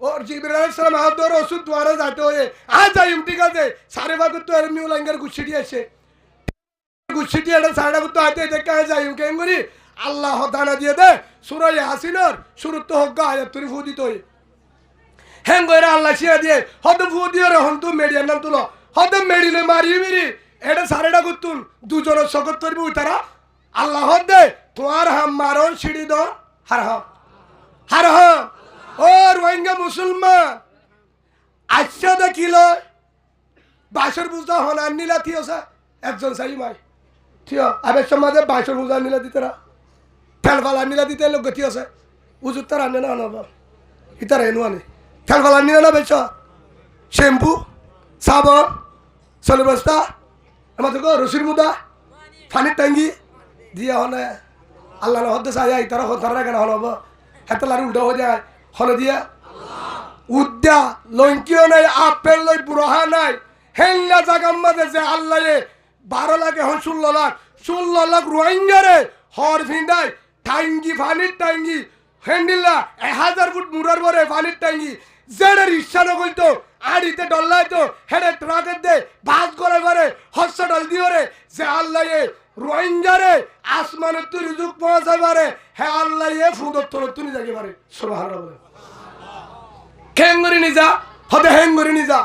Speaker 1: ওর জিবরাইল আলাইহিস সালাম হাত ধরে রসুল দুয়ারে যাইতে হয়ে আজ যাই ঠিক আছে সারে ভাগ তো এমনি লাঙ্গার গুছিটি আছে গুছিটি এটা সাইডটা কিন্তু আইতে দেখে যাই কেন করি আল্লাহ দানা দিয়ে দে সূরা ইয়াসিনের শুরুতে হক আয়াত তুই ফু দিত হ্যাঁ গয়রা আল্লাহ শিয়া দিয়ে হতে ফু দিয়ে রে হন তু মেডিয়ার নাম তুলো হতে মেডিলে মারি মেরি এটা সারেটা করতুন দুজনের সকত করবি তারা আল্লাহ দে তোমার হাম মারন সিঁড়ি দ হার হার ও রোহিঙ্গা মুসলমান আচ্ছা দেখিল বাসর বুঝা হন আর নীলা থিওসা একজন সাই মাই থিও আবের সমাজে বাসর বুঝা নীলা দিতে না ফেলফালা নীলা দিতে লোক গতি আছে উজুর তার আনে না আনব ইতার এনু আনে ফেলফালা নীলা না বেচ শ্যাম্পু সাবন চলে বস্তা আমাদের রসির মুদা ফানির ট্যাঙ্গি দিয়ে হনে আল্লাহ হদ্দে চাই তারা হতারা কেন হন হব হেতে লারি উল্টা হয়ে যায় হলে দিয়ে উদ্যা লঙ্কিও নাই আপেল লই বুড়হা নাই হেল্লা জাগাম মাঝে যে আল্লাহ 12 লাখ এখন 16 লাখ রোহিঙ্গারে হর ফিন্দায় টাঙ্গি ফানির টাঙ্গি হ্যান্ডিল্লা 1000 ফুট মুরার পরে ফানির টাঙ্গি যেটার ইচ্ছা নকলতো আড়িতে ডল্লাইতো হেডে ট্রাকের দে বাস করে পারে হসপিটাল দিয়ে রে যে আল্লাহ রোহিঙ্গারে আসমানের তুই রিজুক পৌঁছাই পারে হ্যাঁ আল্লাহ ফুদর তোর তুই যাকে পারে সুবহানাল্লাহ বলে খেঙ্গরি নিজা হতে হেঙ্গরি নিজা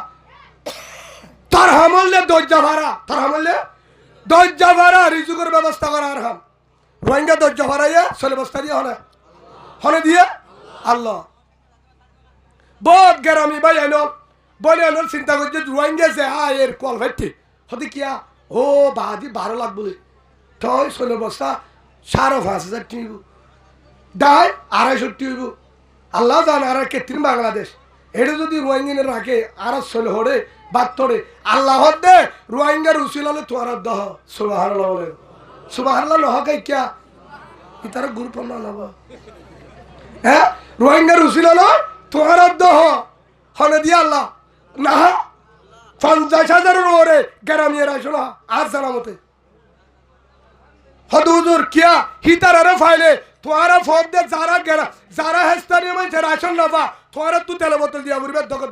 Speaker 1: তার হামলে দরজা ভাড়া রিজুকের ব্যবস্থা করা আর হাম রোহিঙ্গা দরজা ভাড়াইয়া চলে বস্তা দিয়ে হনে দিয়ে আল্লাহ বহুত গেরামি ভাই আনো বলে আনো চিন্তা করছে রোহিঙ্গা যে এর কল ভাইতে হতে কিয়া ও বাদি 12 লাখ বলে তাই চলে বস্তা 5,500 টিব দায় 250 টিব আল্লাহ জান আর কেতিন বাংলাদেশ এটা যদি রোহিঙ্গা রাখে আর চলে হরে বাদ তোরে আল্লাহ দে রোহিঙ্গার উসিল হলে তোর দহ সুবহানাল্লাহ বলে সুবহানাল্লাহ নহকে কিয়া ইতার গুরুত্ব না নব হ্যাঁ রোহিঙ্গার উসিল হলো তোর দহ হলে দিয়ে আল্লাহ না 50,000 ওরে গ্রামিয়ে রাখো না আর জানা মতে হদুজুর কিয়া হিতারে ফাইলে তোরা ফোন দে যারা হেস্তানি মানে রাশন না তোরা তু তেল বোতল দিয়া বলবে দক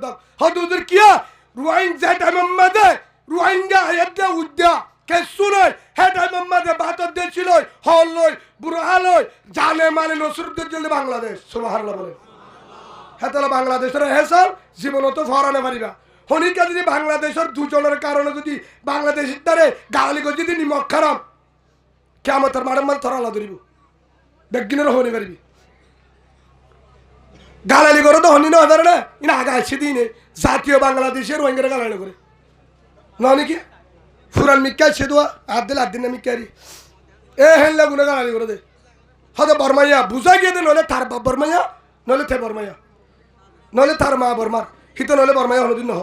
Speaker 1: হদুজুর কিয়া রোহিঙ্গা টাইম মাঝে রোহিঙ্গা হেদে উদ্যা কেসু নয় হে টাইম মাঝে বাতর দেছিল হল লই বুড়া লই জানে মানে নসরুদ্দের জন্য বাংলাদেশ সুবহানাল্লাহ বলে হ্যাঁ তাহলে বাংলাদেশের হেসর জীবনত ফরানে পারিবা হনিকা যদি বাংলাদেশের দুজনের কারণে যদি বাংলাদেশের দ্বারে গালি করে যদি নিমক খারাপ কেমতের মাঠের মাল থরালা ধরিব বেগিনের হনি পারিবি গালালি করে তো হনি না ধরে না ইনা আগে আসছে দিনে জাতীয় বাংলাদেশের রোহিঙ্গারা গালালি করে না নাকি ফুরান মিক্কা সে দোয়া আদ দিন না মিক্কারি এ হেনলা গুনে গালালি করে দে হয়তো বর্মাইয়া বুঝা গিয়ে দে নলে তার বাপ বর্মাইয়া নলে থে বর্মাইয়া নলে তার মা বর্মার হিত নলে বর্মায় হলদিন নহ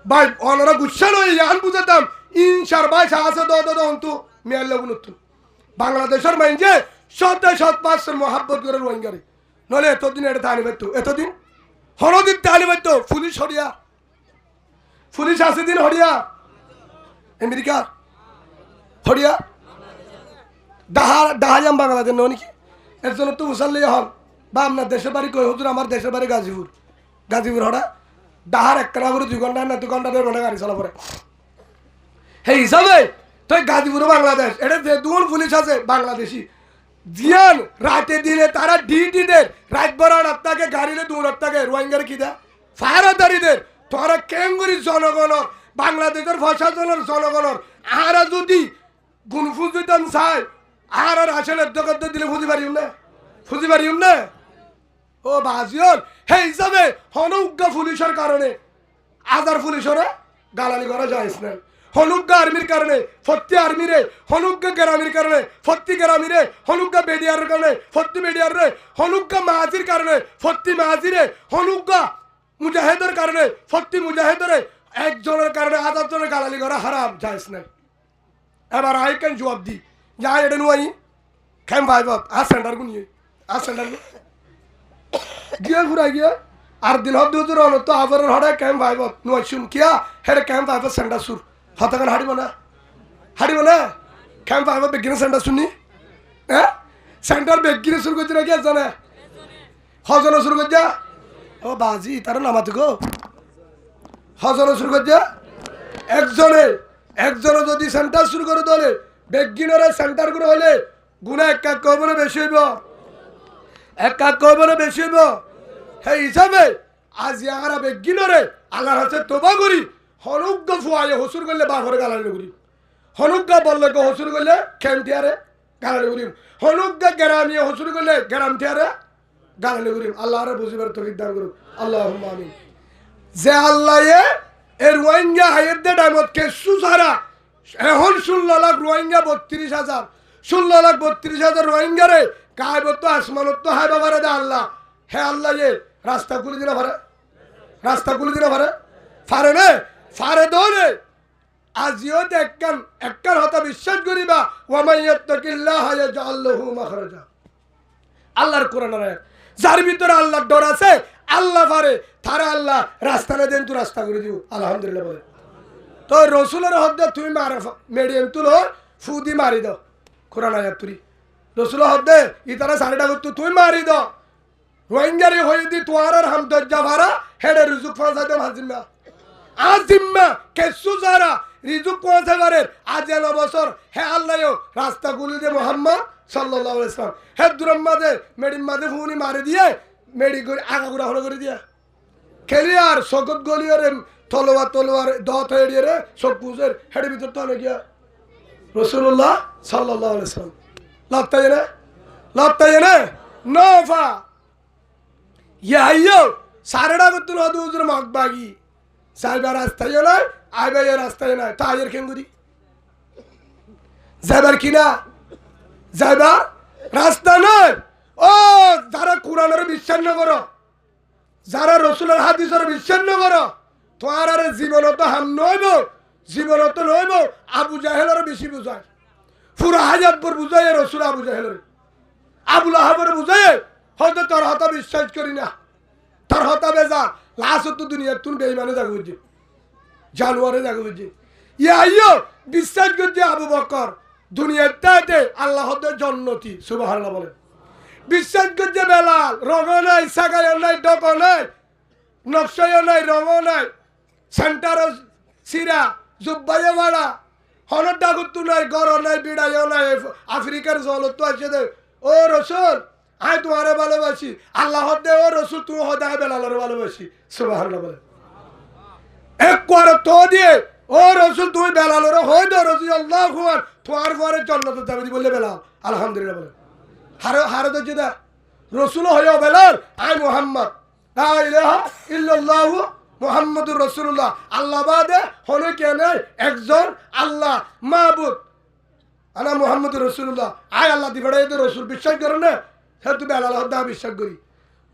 Speaker 1: ভাই অনরা গুচ্ছা নয় ইয়ান বুঝাতাম ইনশার ভাই সাহসে দন্তু মেয়ার লগুন বাংলাদেশের মাইন যে সৎ পাঁচশোর মহাব্বত করে রোহিঙ্গারে নলে এতদিন এটা তানি পাইতো এতদিন হরদিন তানি পাইতো পুলিশ হরিয়া পুলিশ আছে দিন হরিয়া আমেরিকা হরিয়া ডাহাজাম বাংলাদেশ নয় নাকি এর জন্য তো মুসাল্লি হল বা আপনার দেশের বাড়ি কই হুজুর আমার দেশের বাড়ি গাজীপুর হরা ডাহার একটা করে 2 ঘন্টা না 2 ঘন্টা ধরে মনে গাড়ি চলা পড়ে সেই হিসাবে তুই গাজীপুর বাংলাদেশ এটা যে দুজন পুলিশ আছে বাংলাদেশি জিয়ান রাতে দিনে তারা ডিউটিদের রাত বরান আপনাকে গাড়িতে দূর আপনাকে রোহিঙ্গার কি দেয় ফায়ারদারিদের তোরা কেঙ্গুরি জনগণর বাংলাদেশের প্রশাসনের জনগণর আরা যদি গুনফুজিতাম চাই আর আসলে দগদ দিলে ফুজি পারিম না ও বাজিয়ন সেই হিসাবে হনুজ্ঞ পুলিশের কারণে আজার পুলিশের গালালি করা যায় না হনুজ্ঞ আর্মির কারণে ফত্তি আর্মিরে হনুজ্ঞ গ্রামের কারণে ফত্তি গ্রামিরে হনুজ্ঞ বেডিয়ারের কারণে ফত্তি বেডিয়ারে হনুজ্ঞ মাহাজির কারণে ফত্তি মাহাজিরে হনুজ্ঞ মুজাহিদের কারণে ফত্তি মুজাহিদরে একজনের কারণে আজার জনের গালালি করা হারাম যায় না এবার আই কেন জবাব দি যা এটা নুয়াই খেম ভাইব আর সেন্টার গুনিয়ে আর সেন্টার গিয়ে ঘুরাই গিয়ে আর দিন হব দুজোর অনত আবার হড়ে ক্যাম্প ভাইব নুয়াই শুন কিয়া হেরে ক্যাম্প ভাইব সেন্টার সুর হতকান হারিব না ক্যাম্প ভাইব বেগিনে সেন্টার শুনি হ্যাঁ সেন্টার বেগিনে শুরু করছে নাকি জানে হজন শুরু করছে ও বাজি তার নামাতে গো হজন শুরু করছে একজনে যদি সেন্টার শুরু করে দলে বেগিনরে সেন্টার করে হলে গুণা এক কাক কবরে বেশি হইব সেই হিসাবে আজ ইয়ারা বেগিনরে আল্লাহর হাতে তোবা করি হনুজ্ঞ ফুয়াইয়ে হসুর করলে বাঘরে গালানি করি হনুজ্ঞ বললে হসুর করলে খেমটিয়ারে গালানি করিম হনুজ্ঞ গ্রামিয়ে হসুর করলে গ্রামটিয়ারে গালানি করিম আল্লাহরে বুঝিবার তৌফিক দান করুন আল্লাহুম্মা আমিন যে আল্লাহ এর রোহিঙ্গা হাইয়ের টাইমত কেসু সারা এখন 16 লাখ রোহিঙ্গা 32,000 16,32,000 রোহিঙ্গারে কায়বত আসমানত তো হাই বাবারে দে আল্লাহ হে আল্লাহ এ রাস্তা খুলে দিনা পারে ফারে নে ফারে দৌড়ে আজিও একখান হতা বিশ্বাস করিবা ওয়ামাইয়াত্তাকিল্লাহ ইয়াজআল লাহু মাখরাজা আল্লাহর কোরআনের আয়াত যার ভিতরে আল্লাহর ডর আছে আল্লাহ পারে তারা আল্লাহ রাস্তা না দেন তুই রাস্তা করে দিও আলহামদুলিল্লাহ বলে তো রসুলের হদ্দে তুমি মেডিয়াম তুলো ফুদি মারি দাও কোরআন আয়াত তুই রসুলের হদ্দে ইতারা সাড়েটা করতো তুই মারি দাও রোহিঙ্গারি হয়ে দি তোয়ার হাম দজ্জা ভাড়া হেডে রিজুক পৌঁছাতে হাজিম্মা আজিম্মা কেসু যারা রিজুক পৌঁছাবারে আজ এলো বছর হে আল্লাহ রাস্তা গুলি দে মোহাম্মদ সাল্লাল্লাহু আলাইহি ওয়াসাল্লাম হে দুরম মাঝে মেডিম মাঝে ফুনি মারি দিয়ে মেডি করে আগা গুড়া হলো করে দিয়া খেলি আর সকত গলিয়ারে তলোয়ার দত এড়িয়ে রে সব পুজের হেডের ভিতর তো অনেক গিয়া রসুল্লাহ সাল্লাল্লাহু আলাইহি ওয়াসাল্লাম লাগতাই না নফা ইয়াইয়ো সারেডা করতুন হদু হুজুর মগবাগি সাইবা রাস্তায় নাই আইবা এ রাস্তায় নাই তাইয়ের কেঙ্গুরি যাবার কিনা যাইবা রাস্তা নয় ও যারা কোরআনের বিশ্বাস না করো যারা রসুলের হাদিসের বিশ্বাস না করো তোমার আর জীবনত হাম নইব জীবনত নইব আবু জাহেলের বেশি বুঝায় পুরা হাজারপুর বুঝায় রসুল আবু জাহেলের আবুল আহাবের বুঝায় হয়তো তোর হতা বিশ্বাস করি না তোর হতা বেজা লাস্ট তো দুনিয়ার তুন বেইমানে যাকে বুঝছি জানুয়ারে যাকে বুঝছি ইয়া বিশ্বাস করছি আবু বকর দুনিয়ার তাতে আল্লাহ জন্নতি সুবহানাল্লাহ বলে বিশ্বাস করছে বেলাল রঙ নাই সাগায় নাই ডক নাই নকশায় নাই রঙ নাই সেন্টার সিরা জুব্বাইয়া বাড়া হনের ডাকুত্তু নাই গড় নাই বিড়াইও নাই আফ্রিকার জলত আছে দে ও রসুল আয় তোমারে ভালোবাসি আল্লাহ দে ও রসুল তুমি হদায় বেলালের ভালোবাসি সুবহানাল্লাহ বলে এক করে তো দিয়ে ও রসুল তুমি বেলালের হয় দো রসুল আল্লাহ তোমার পরে জন্নত যাবে বললে বেলাল আলহামদুলিল্লাহ বলে হারে তো যেটা রসুল হয়েও বেলাল আয় মোহাম্মদ লা ইলাহা ইল্লাল্লাহু মুহাম্মাদুর রাসূলুল্লাহ আল্লাহ বাদে হলো কেন একজন আল্লাহ মাবুদ আনা মুহাম্মাদুর রাসূলুল্লাহ আয় আল্লাহ দিবড়াই তো রসুল বিশ্বাস করে না হে তুই বেলাল হদ্দা বিশ্বাস করি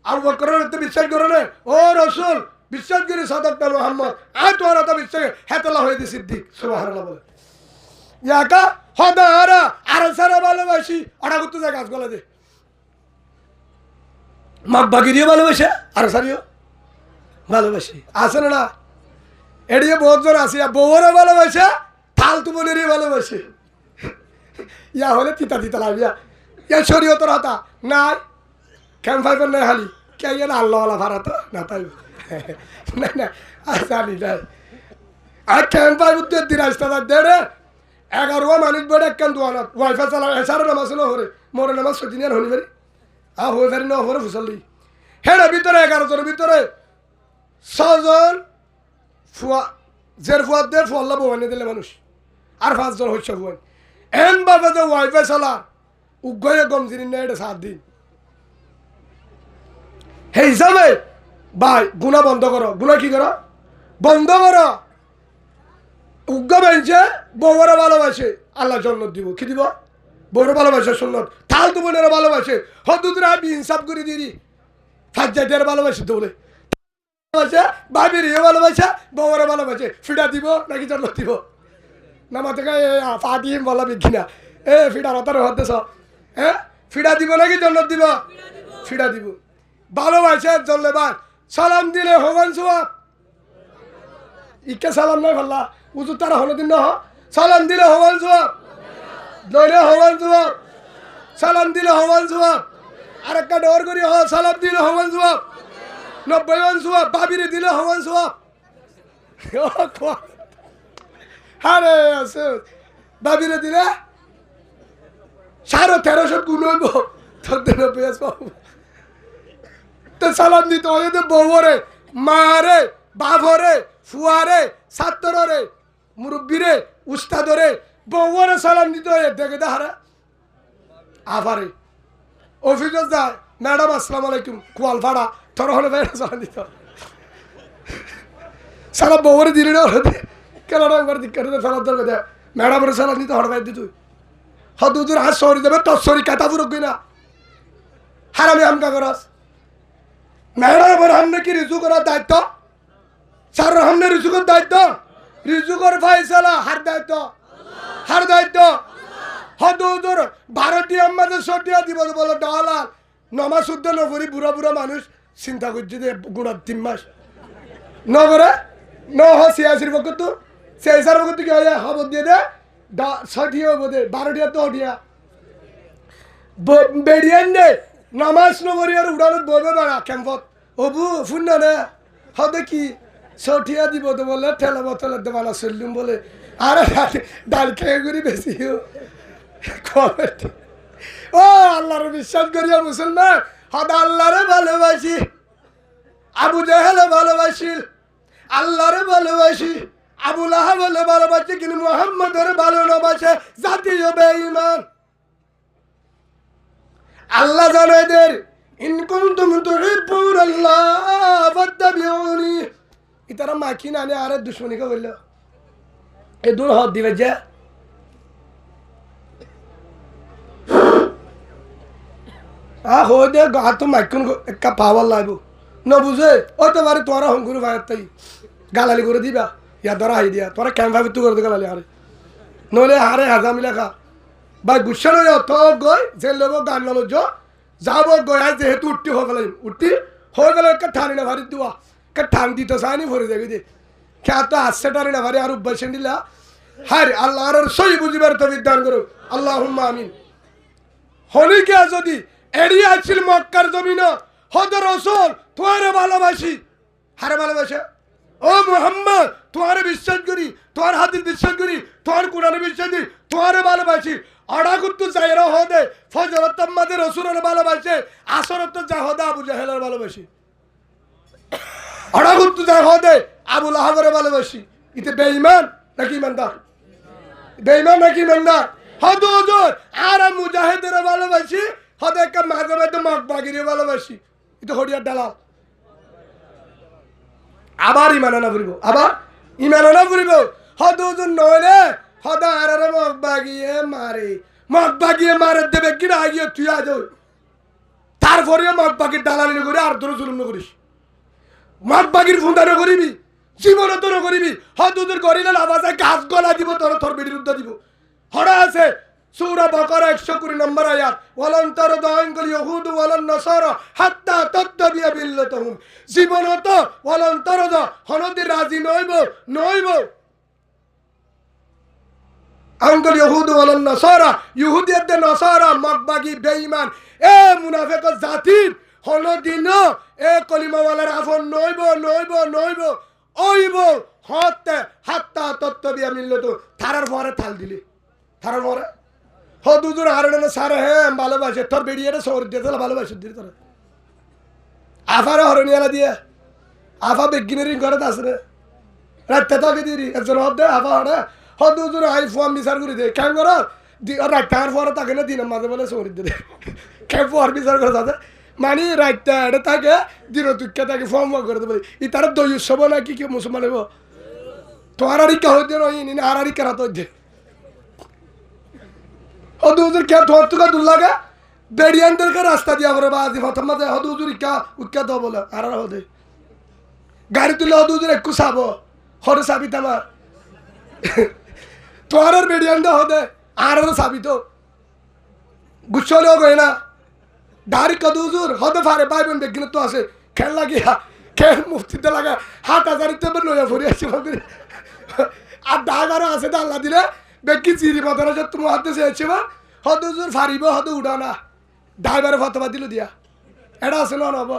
Speaker 1: আবু বকরের তো বিশ্বাস করে না, ও রসুল বিশ্বাস করি সাদাত মোহাম্মদ, আর তোমার তো বিশ্বাস হেতলা হয়ে দি সিদ্দিক, সুবহানাল্লাহ বলে ইয়াকা হদা আর সারা ভালোবাসি ওটা করতে যায় গাছ গলা দে মাপ বাগিরিও ভালোবাসে আর সারিও ভালোবাসি আছে না, এড়িয়ে বহুত জন আসি বউরও ভালোবাসে, ফালতু বোনেরই ভালোবাসে। ইয়া হলে তিতা তিতা লাগবে ইয়া শরীয়তর হাতা নাই ক্যাম্প ফাইবার নাই হালি কে ইয়া আল্লাহওয়ালা ভাড়া তো না তাই না না জানি নাই আর ক্যাম্প ফাইভ উত্তর দিন আসতে দে রে 11 মানুষ বেড়ে একখান দোয়ানত ওয়াইফাই চালা এসারও নামাজ না হরে মোরে নামাজ সতিনি আর হনি পারি হয়ে পারি না হরে ফুসলি হেড়ে ভিতরে 11 জনের ভিতরে 6 জন ফুয়া জের ফুয়ার দিয়ে ফুয়াল্লা বউয়ানি দিলে মানুষ আর 5 জন হচ্ছে বউয়ান এন বাবা যে ওয়াইফাই চালা উগ্গয়ে গম জিনিস না এটা 7 দিন হে হিসাবে ভাই গুণা বন্ধ করো, গুণা কি করো বন্ধ করো। উগ্গ বেঞ্চে বউরা ভালোবাসে আল্লাহ জন্নত দিব, কি দিব বউরা ভালোবাসে সুন্নত, ফালতু বোনেরা ভালোবাসে হদুদরা আমি ইনসাফ করে দিই ফাজ্জাদের ভালোবাসে দৌড়ে ভালোবাসে ভাবির ভালোবাসে বউরা ভালোবাসে ফিডা দিব নাকি জন্নত দিব না মাথা ফাটিম বলা বিঘিনা ফিডা রতার হতেছ ফিডা দিব নাকি জন্নত দিব ফিডা দিব ভালোবাসে চললে ভাই সালাম দিলে হবান সোয়াব ইকে সালাম নাই ভাল্লা উজু তারা হলো দিন না সালাম দিলে হবান সোয়াব নইলে হবান সোয়াব সালাম দিলে হবান সোয়াব আর একটা ডর করি সালাম দিলে হবান সোয়াব 90 সোয়াব ভাবিরে দিলে হবান সোয়াব আরে আছে ভাবিরে দিলে 1350 গুণ হইব তোদের 90 পাবো তো সালাম দিতে হয় বউরে মারে বাবরে ফুয়ারে ছাত্ররে মুরব্বীরে উস্তাদরে বউরে সালাম দিতে হয় দেখে দেখারে আভারে অফিসে যায় ম্যাডাম আসসালামু আলাইকুম কোয়াল ভাড়া তোর হলে ভাই সালাম দিতে সালাম বউরে দিলি না কেন একবার দিকে সালাম দরকার দেয় ম্যাডামের সালাম দিতে হঠাৎ ভাই দিতুই হদুদুর হাত সরি দেবে তোর সরি কাটা পুরো না হারামি আমকা করাস ম্যাডামের সামনে কি রিজু করার দায়িত্ব, স্যার সামনে রিজু করার দায়িত্ব, রিজু কর ফাইসালা হার দায়িত্ব, হার দায়িত্ব হদুদুর 12টি আমাদের 6টিয়া দিব বলে ডলার নমাজ শুদ্ধ নগরী বুড়া বুড়া মানুষ চিন্তা করছে যে গুড়ার 3 মাস নগরে সিয়াসির পক্ষ তো সিয়াসার পক্ষ কি হয় খবর দিয়ে দে 6টিয়া বোধে 12টিয়া তো ওটিয়া বেরিয়ান দে নামাজ নগরী আর উড়ানোর বলবে বেড়া ক্যাম্পত অবু ফুন না হবে কি 6টিয়া দিব তো বলে ঠেলা বোতলের দেওয়ালা চললুম বলে আরে ডাল খেয়ে করি বেশি ও আল্লাহর বিশ্বাস করিয়া মুসলমান হদা আল্লাহরে ভালোবাসি আবু জাহেলে ভালোবাসি আল্লাহরে ভালোবাসি আবু লাহাব বলে ভালোবাসি কিন্তু মুহাম্মদের ভালোবাসে জাতীয় বেঈমান আল্লাহ জানে এদের ইন কুনতুম তুহিব্বুনাল্লাহ ফাত্তাবিউনি ইতারা মাখি নানে আরে দুশমনি কে বলল এ দূর হাত দিবে যে হো দে গাত মাইকুন একটা পাওয়ার লাগবো ন বুঝে ও তো বারে তোরা হংগুরু ভাইতাই গালালি করে দিবা ইয়া ধরা হাই দিয়া তোরা ক্যাম্প ভাবে তুই করে দে গালালি আরে নলে হারে হাজামি লেখা ভাই গুসা নয় তো গই যে লোক গান লো যাব গয়া যেহেতু উঠতি হয়ে গেল উঠতি হয়ে গেল একটা ঠানি না ভারি দুয়া একটা ঠান দিতে চায়নি ভরে যাবি দে খ্যা তো আসছে টানি না ভারি আর উব্বাসেন দিলা হারে আল্লাহ আর সই বুঝিবার তো বিধান করো আল্লাহুম্মা আমিন হলিকে যদি এড়িয়ে আসছিল মক্কার জমিন হদ রসুল তোমারে ভালোবাসি হারে ভালোবাসে ও মুহাম্মদ তোমারে বিশ্বাস করি তোমার হাদিস বিশ্বাস করি তোমার কোরআনে বিশ্বাস করি তোমারে ভালোবাসি অড়াগুত্তু জায়রা হদে ফজরত আমাদের রসুলের ভালোবাসে আসরত জাহদা আবু জাহেলের ভালোবাসি অড়াগুত্তু জায় হদে আবু লাহাবের ভালোবাসি ইতে বেঈমান নাকি ইমানদার বেঈমান নাকি ইমানদার হদ হুজুর আর মুজাহিদের ভালোবাসি হদে একটা মাঝে মাঝে মকবাগির ভালোবাসি ইতে হরিয়ার দালাল আবার ইমান আনা ফুরিব আবার ইমান আনা ফুরিব হদ হুজুর নইলে হদা আরে মকবাগিয়ে মারে দেবে কিনা গিয়ে তুই আজ তারপরেও মাঠ বাগির দালালি করে আর তোর জুলুম করিস মাঠ বাগির ফুন্দানো করিবি জীবনে তোর করিবি হয়তো তোর করিলে লাভ আছে গাছ গলা দিব তোর তোর বেডির উদ্দা দিব হরা আছে সূরা বাকারা 120 নম্বর আয়াত ওয়ালান তারদাইনকাল ইয়াহুদ ওয়ালান নাসারা হাত্তা তাত্তাবিয়া বিল্লাতাহুম জীবনত ওয়ালান তারদা হনদি রাজি নইব আঙ্কল ইহুদ ওয়ালান নাসারা ইহুদিয়তে নাসারা মাকবাগি বেঈমান এ মুনাফিক জাতির হনদিন এ কলিমাওয়ালার আফন নইব ওইব হতে হাত্তা তাত্তাবিয়া মিল্লাতু থারার পরে থাল দিলি থারার পরে হদুজুর হারণে সারে হ্যাঁ ভালোবাসে তোর বেরিয়ে শহর দিয়ে তাহলে ভালোবাসে দিলি তোরা আফারে হরণিয়ালা দিয়ে আফা বেগিনারি ঘরে আসরে রাত্রে তাকে দিরি একজন হদে আফা হরে হদুজুর আই ফোন বিচার করে দে কেন কর রাত্রে পরে তাকে না দিনের মাঝে বলে শহর দিয়ে কেন ফোয়ার বিচার করে তাদের মানে রাত্রে এটা থাকে দিন তুকে তাকে ফর্ম করে দেবে ই তারা দই উৎসব না কি মুসলমান হইব তোমার আরিকা হইতে নয় আর আরিকা রাত হইতে হদুজুর কে ধর তুকা দুল্লাগে বেড়িয়ানদেরকে রাস্তা দিয়া করে বাজি প্রথম মাঝে হদুজুর ইকা উৎকা দাও বলে আর হদে গাড়ি তুলে হদুজুর একটু চাব হরে চাবি তামা তোমার আর বেড়িয়ান হদে আর চাবি তো গুছলেও গই না দাড়ি কদুজুর হদে ফারে ভাই বোন দেখলে তো আছে খেল লাগিয়া খেল মুফতিতে লাগা 7,000 লইয়া ফুরি আসছি আর দাগারও আছে আল্লাহ দিলে বেকি চিরি মাথার তুমি হাতে চেয়েছি বা হদুজুর ফারিব হদে উঠা না ড্রাইভারে ফতবা দিল দিয়া এটা আছে না নব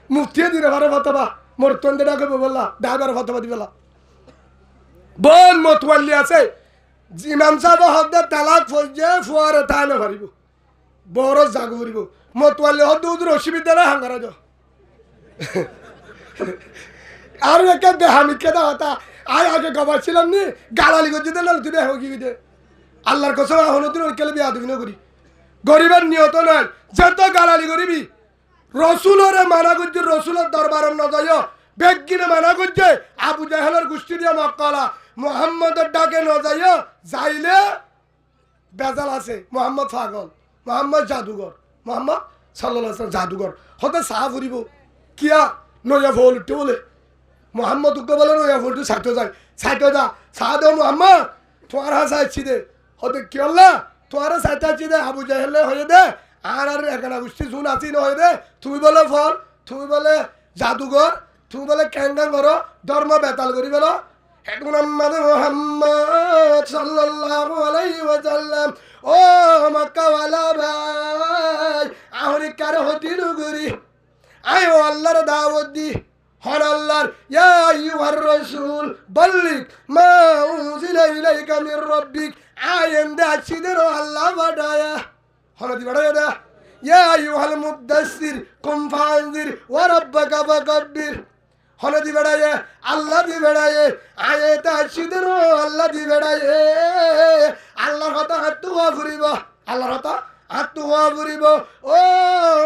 Speaker 1: মুফতিয়ে দিলে ফারে ফতবা মোর তন্দে ডাকে বললা ড্রাইভারে ফতবা দিবেলা বোন মতওয়াল্লি আছে ইমাম সাহেব হদে তালাক ফজে ফুয়ারে তাইলে ফারিব বড় জাগু করিব মতওয়াল্লি হদুজুর অসুবিধা না হাঙ্গারা যাও আর একটা বেহামি কেদা হতা আয় আগে গবার ছিলাম নি গালালি করছি না তুই বেহ গিয়ে আল্লাহর কসম হলো তুই কেলে বিয়া দিবি না করি গরিবের নিয়ত নাই যেত গালালি করিবি রসুলরে মানা করছে রসুলের দরবারের ন যায় বেগিনে মানা করছে আবু জাহেলের গোষ্ঠী দিয়ে মক্কালা মোহাম্মদের ডাকে ন যায় যাইলে বেজাল আছে মোহাম্মদ পাগল মোহাম্মদ জাদুঘর মোহাম্মদ সাল্লাল্লাহু জাদুঘর হতে চাহ ফুরিব কিয়া নয়া ভোল উঠতে বলে মোহাম্মদ উকে বলে নয়া ভোলটু ছাইতে যা চাহ দে মোহাম্মদ তোমার হা চাইছি দে হতে কি হল্লা তোমার চাইতে দে আবু জাহেলে হয়ে দে আর এখানে গোষ্ঠী শুন আছি না হয়ে দে তুমি বলে ফল তুমি বলে জাদুঘর তুমি বলে ক্যাঙ্গাং করো ধর্ম বেতাল করি বলো মোহাম্মদ সাল্লাল্লাহু আলাইহি ওয়াসাল্লাম ও মক্কাওয়ালা ভাই আহরি কারে হতি নগরি আয় আল্লাহর দাওয়াত দি হর আল্লাহর ইয়া আইয়ুহার রাসূল বাল্লিগ মা উনজিলা ইলাইকা মির রাব্বিক আয়েন্দে আছিদের আল্লাহ বাড়ায়া হনদি বাড়ায়া দা ইয়া আইয়ুহাল মুদাসসির কুম ফানজির ওয়া রাব্বাকা ফাকাব্বির হনদি বাড়ায়া আল্লাহ দি বাড়ায়ে আয়েতে আছিদের আল্লাহ দি বাড়ায়ে আল্লাহর কথা হাতুয়া ফুরিব আল্লাহর কথা হাতুয়া ফুরিব ও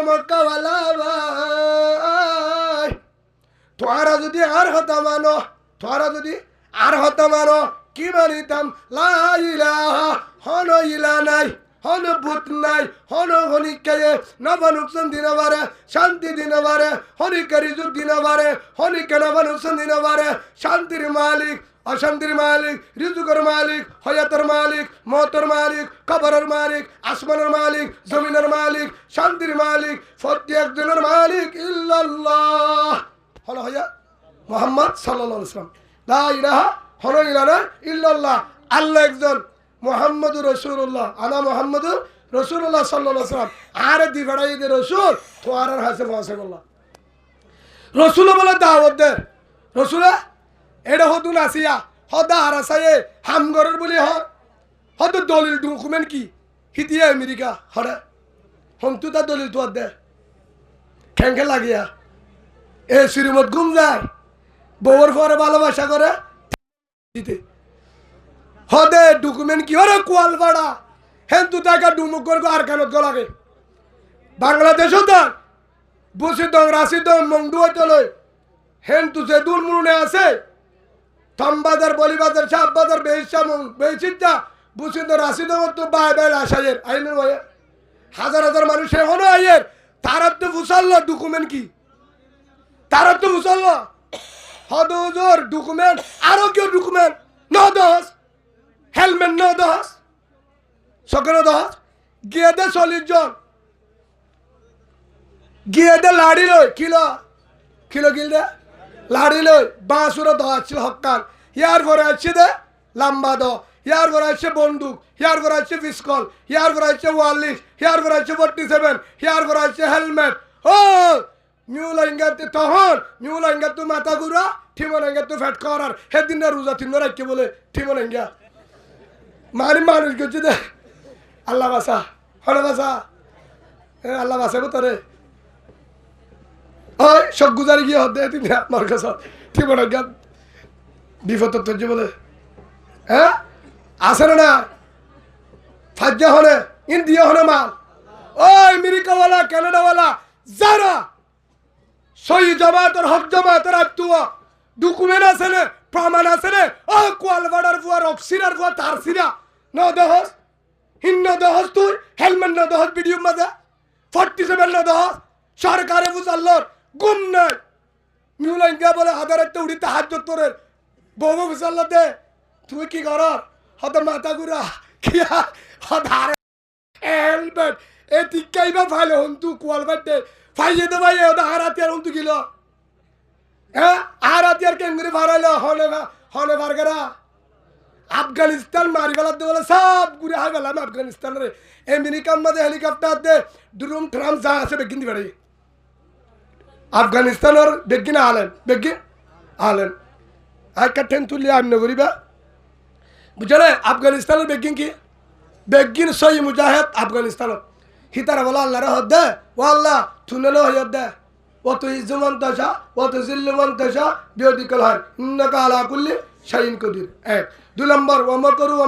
Speaker 1: মক্কাওয়ালা ভাই তোরা যদি আর হতা মানো কি মানিতাম লা ইলাহা হন ইলা নাই হন ভূত নাই হন হনিকায়ে নবনুকসন দিনবারে শান্তি দিনবারে হনিকারি যুগ দিনবারে হনিকে নবনুকসন দিনবারে শান্তির মালিক অশান্তির মালিক রিজুকের মালিক হয়াতের মালিক মতের মালিক কবরের মালিক আসমানের মালিক জমিনের মালিক শান্তির মালিক প্রত্যেকজনের মালিক ইল্লাল্লাহ হলো হয়া মুহাম্মদ সাল্লাল্লাহু আলাইহি ওয়াসাল্লাম লা ইলাহা হন ইলানা ইল্লাল্লাহ আল্লাহ একজন মুহাম্মদুর রাসূলুল্লাহ আনা মুহাম্মদুর রাসূলুল্লাহ সাল্লাল্লাহু আলাইহি ওয়াসাল্লাম আর দি বড়াই দে রাসূল তোয়ার হাসে ফাসে বললা রাসূল বলে দাওয়াত দে রাসূল এটা হদু নাসিয়া হদা হারাসায়ে হামগরের বলি হদু দলিল ডকুমেন্ট কি হিতিয়া আমেরিকা হরে হন্তু তা দলিল তো দে খেঙ্গে লাগিয়া এ শ্রীমত গুম যায় বউর পরে ভালোবাসা করে দিতে হদে ডকুমেন্ট কি ওরে কোয়াল পাড়া হেন্তু টাকা ডুমুক করবো আর কানত গো লাগে বাংলাদেশও তো বসে দম রাশি দম মংডু হইতে হেন্তু যে দূর মুনে আছে থমবাজার বলিবাজার সাপবাজার বেহিসা বেহিসিদ্ধা বুঝিন তো রাশি দম তো বাই বাই আসাইয়ের আইনের ভাইয়া হাজার হাজার মানুষ এখনো আইয়ের তারা তো মুসাল্লা ডকুমেন্ট কি তারা তো মুসাল্লা হদুজুর ডকুমেন্ট আরো কেউ ডকুমেন্ট ন দশ হেলমেট ন দশ সকলে দশ গিয়ে দে 40 জন গিয়ে দে লাড়ি লই কিলো কিলো গিলদে লাড়ি লই বাঁশুরে দশ হকান ইয়ার পরে আছে দে লম্বা দ ইয়ার পরে আছে বন্দুক ইয়ার পরে আছে পিস্তল ইয়ার পরে আছে 44 ইয়ার পরে আছে 47 ইয়ার পরে আছে হেলমেট ও মিউলাইঙ্গাতে তখন মিউলাইঙ্গাতে মাথা ঘুরা ঠিমলাইঙ্গাতে ফ্যাট করার সেদিন না রোজা তিন রাখকে বলে ঠিমলাইঙ্গা মানুষ গেছে দে আল্লাহ বাসা হলে বাসা আল্লাহ বাসাবো তোরে ওই সব গুজারি গিয়ে হতে তুমি আমার কাছে ঠিমলাইঙ্গা বিপদ তৈরি বলে হ্যাঁ আসে না ফাজ্জা হলে ইন্ডিয়া হলে মাল ওই আমেরিকাওয়ালা কানাডাওয়ালা যারা সই জামাতের হক জামাতের আত্মীয় ডকুমেন্ট আছে না প্রমাণ আছে না ও কোয়ালবাড়ার ফুয়ার অক্সিরার ফুয়া তার সিরা ন দহস হিন্ন দহস তুই হেলমেট ন দহস ভিডিও মাঝে 47 ন দহস সরকারে বুঝাল্লর গুম নাই মিউলাইঙ্গা বলে হাজারের উড়িতে হাত তোরের বউ বুঝাল্লা দে তুই কি কর হত মাথা ঘুরা কিয়া হধারে হেলমেট এ টিকাইবা ফাইলে হন তু কোয়ালবাড়তে ফাইয়ে দে ভাই ওটা হারাতিয়ার হন তু গিল হ্যাঁ হারাতিয়ার কেঙ্গুরি ফারাইলো হনে বারগারা আফগানিস্তান মারি বেলা দে বলে সব ঘুরে হাই বেলাম আফগানিস্তানের আমেরিকার মাঝে হেলিকপ্টার দে ড্রোন ট্রাম যা আছে বেগিন দি বেড়াই আফগানিস্তানের বেগিন আলেন আর কাঠেন তুলি আমনে করিবা বুঝলে আফগানিস্তানের বেগিন কি বেগিন সই মুজাহিদ আফগানিস্তানত হিতারা বলা আল্লাহর হদ্দে ও আল্লাহ তুনেলো হয়দ্দে ও তুই জুমান তাশা ও তুই জিল্লুমান তাশা বিয়দিকাল হয় ইন্নাকা আলা কুল্লি শাইইন কদির এক দুই নম্বর ওয়া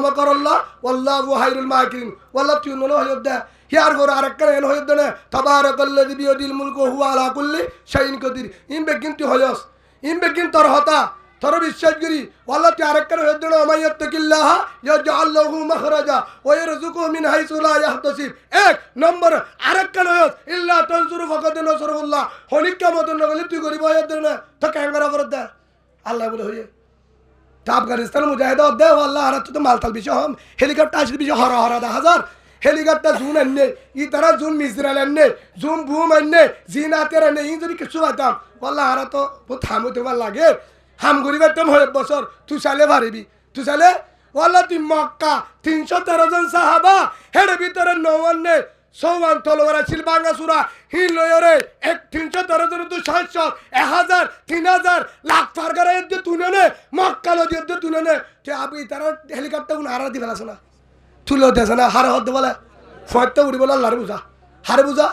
Speaker 1: মাকারাল্লাহ ওয়াল্লাহু খায়রুল মাকিরিন ওয়াল্লাহ তুনেলো হয়দ্দে হিয়ার গর আরেকখানে এন হয়দ্দে না তাবারাকাল্লাযী বিয়াদিল মুলকু হুয়া আলা কুল্লি শাইইন কদির ইন বেগিন তুই হয়স ইন বেগিন তোর হতা তোর বিশ্বাস করি ওয়াল্লাহ তুই আরেকখানে হয়দ্দে না মাইয়াত্তাকিল্লাহ ইয়াজআল লাহু মাখরাজা ওয়া ইয়ারযুকুহু মিন হাইসু লা ইয়াহতাসিব এক নম্বর আরেকখানে হয়স ইল্লা তানসুরু ফাকাদ নাসরুল্লাহ হনিকা মতন না বলে তুই গরিব হয়দ্দে না তো ক্যাঙ্গারা করে দে আল্লাহ বলে হয়ে তা আফগানিস্তান মুজাহিদ দে আল্লাহ আর তো মালতাল বিষয় হম হেলিকপ্টার আসলে বিষয় হরা 10,000 হেলিকপ্টার জুন আননে ই তারা জুন মিসরাইল আননে জুন বুম আননে জিনাতের আননে ই যদি কিছু পাইতাম আল্লাহ আর তো থামো তোমার লাগে হাম গরিবের টাইম হয়ে বছর তুই চাইলে পারিবি তুই চাইলে আল্লাহ তুই মক্কা 313 জন সাহাবা হের ভিতরে 99 সৌমান তলোয়ার ছিল বাঙ্গাসুরা হিল লয়রে 313 জন তো 700 1000 3000 লাখ ফারগারে যে তুলে নে মক্কা লদি যে তুলে নে তে আবি তারা হেলিকপ্টার কোন হারা দি ফেলাছ না তুলে দেছে না হারে হদ বলে ফয়তে উড়ি বলে আল্লাহরে বুঝা হারে বুঝা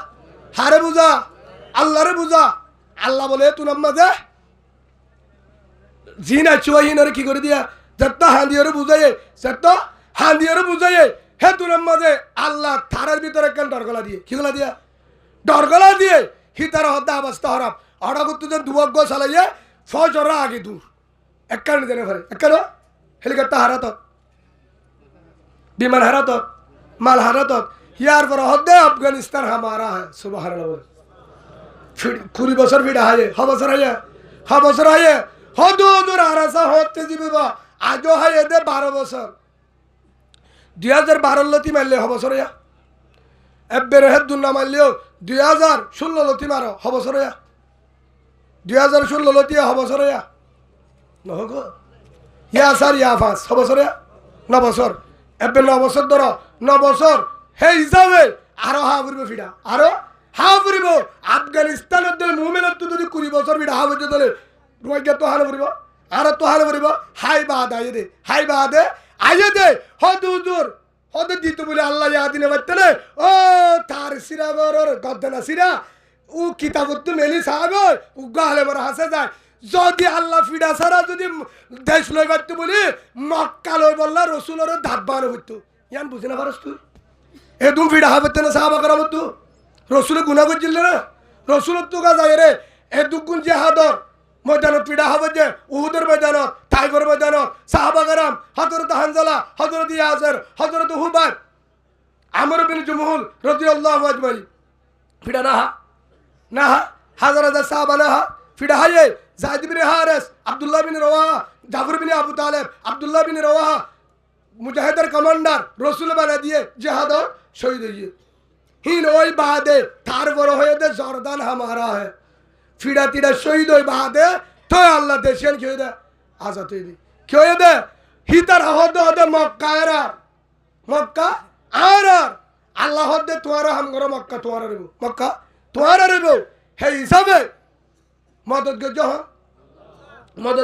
Speaker 1: আল্লাহরে বুঝা আল্লাহ বলে তুই নামাজে জিনা চুয়াইনারে কি করে দিয়া যত হান্দিয়ারে বুঝাইয়ে হে তুই নামাজে আল্লাহ থারের ভিতরে কেন ডরগলা দিয়ে কি গলা দিয়া ডরগলা দিয়ে হি তার হদ্দা অবস্থা হরাপ অড়াগুত্তু যে দুবগ্গ চালাইয়ে ফজরা আগে দূর একখানে দেনে ফেরে একখানে হেলিকপ্টার হারাত বিমান হারাত মাল হারাত ইয়ার পর হদ্দে আফগানিস্তান হামারা হ্যাঁ সুবহানাল্লাহ বলে 20 বছর ফিডা হায়ে হ বছর হায়ে হদুদুর আরাসা হতে দিবা আজও হায়ে দে 12 বছর 2012 লতি মারলে হ বছর ইয়া এবের হেদুন না মারলেও 2016 লতি মারো হ বছর ইয়া 2016 লতি হ বছর ইয়া নহগো ইয়া স্যার ইয়া ফাস হ বছর ইয়া 9 বছর এবে 9 বছর ধরো 9 বছর হে হিসাবে আরো হা ফুরিব ফিডা আরো হা ফুরিব আফগানিস্তানের দলে মুমিনত যদি 20 বছর ফিডা হা হইতে দলে রোহিঙ্গা তো হালে ফুরিব আর তো হালে ফুরিব হাই বাদে আইয়ে দে হদুদুর হদ দিত বলে আল্লাহ ইয়াদিনে বাতলে ও তার সিরা গরর গদনা সিরা ও কিতাবত মেলি সাহাব ও গালে মর হাসে যায় যদি আল্লাহ ফিডা সারা যদি দেশ লই বাততে বলি মক্কা লই বললা রাসূলের দাব্বান হইতো ইয়ান বুঝে না পারস তুই এ দুম ফিডা হবতে না সাহাবা করাম তো রাসূল গুনাহ করছিল না রাসূল তো গা যায় রে এ দুগুন জিহাদর ময়দানত ফিডা হবে যে উহুদের ময়দানত তাইফের ময়দানত সাহাবা کرام হযরত হানজালা হযরত ইয়াসির হযরত হুবাব আমর বিন জুমহুল রাদিয়াল্লাহু আজমাইন ফিডা না না হাজার হাজার সাহাবানা ফিডা হাইয়ে জাহিদ বিন হারেস আব্দুল্লাহ বিন রওয়াহা জাফর বিন আবু তালেব আব্দুল্লাহ বিন রওয়াহা মুজাহিদের কমান্ডার রসুল বানা দিয়ে জেহাদ শহীদ হয়ে হিন ওই বাদে তার বড় হয়ে দে জর্দান হামারা হয় ফিডা তিডা শহীদ ওই বাদে তো আল্লাহ দেশের খেয়ে দে আজাদ হয়ে দি খেয়ে দে হিতার হদ হদে মক্কা আর আল্লাহ হদে তোমার হাম করো মক্কা তোমার রেব হে হিসাবে মদত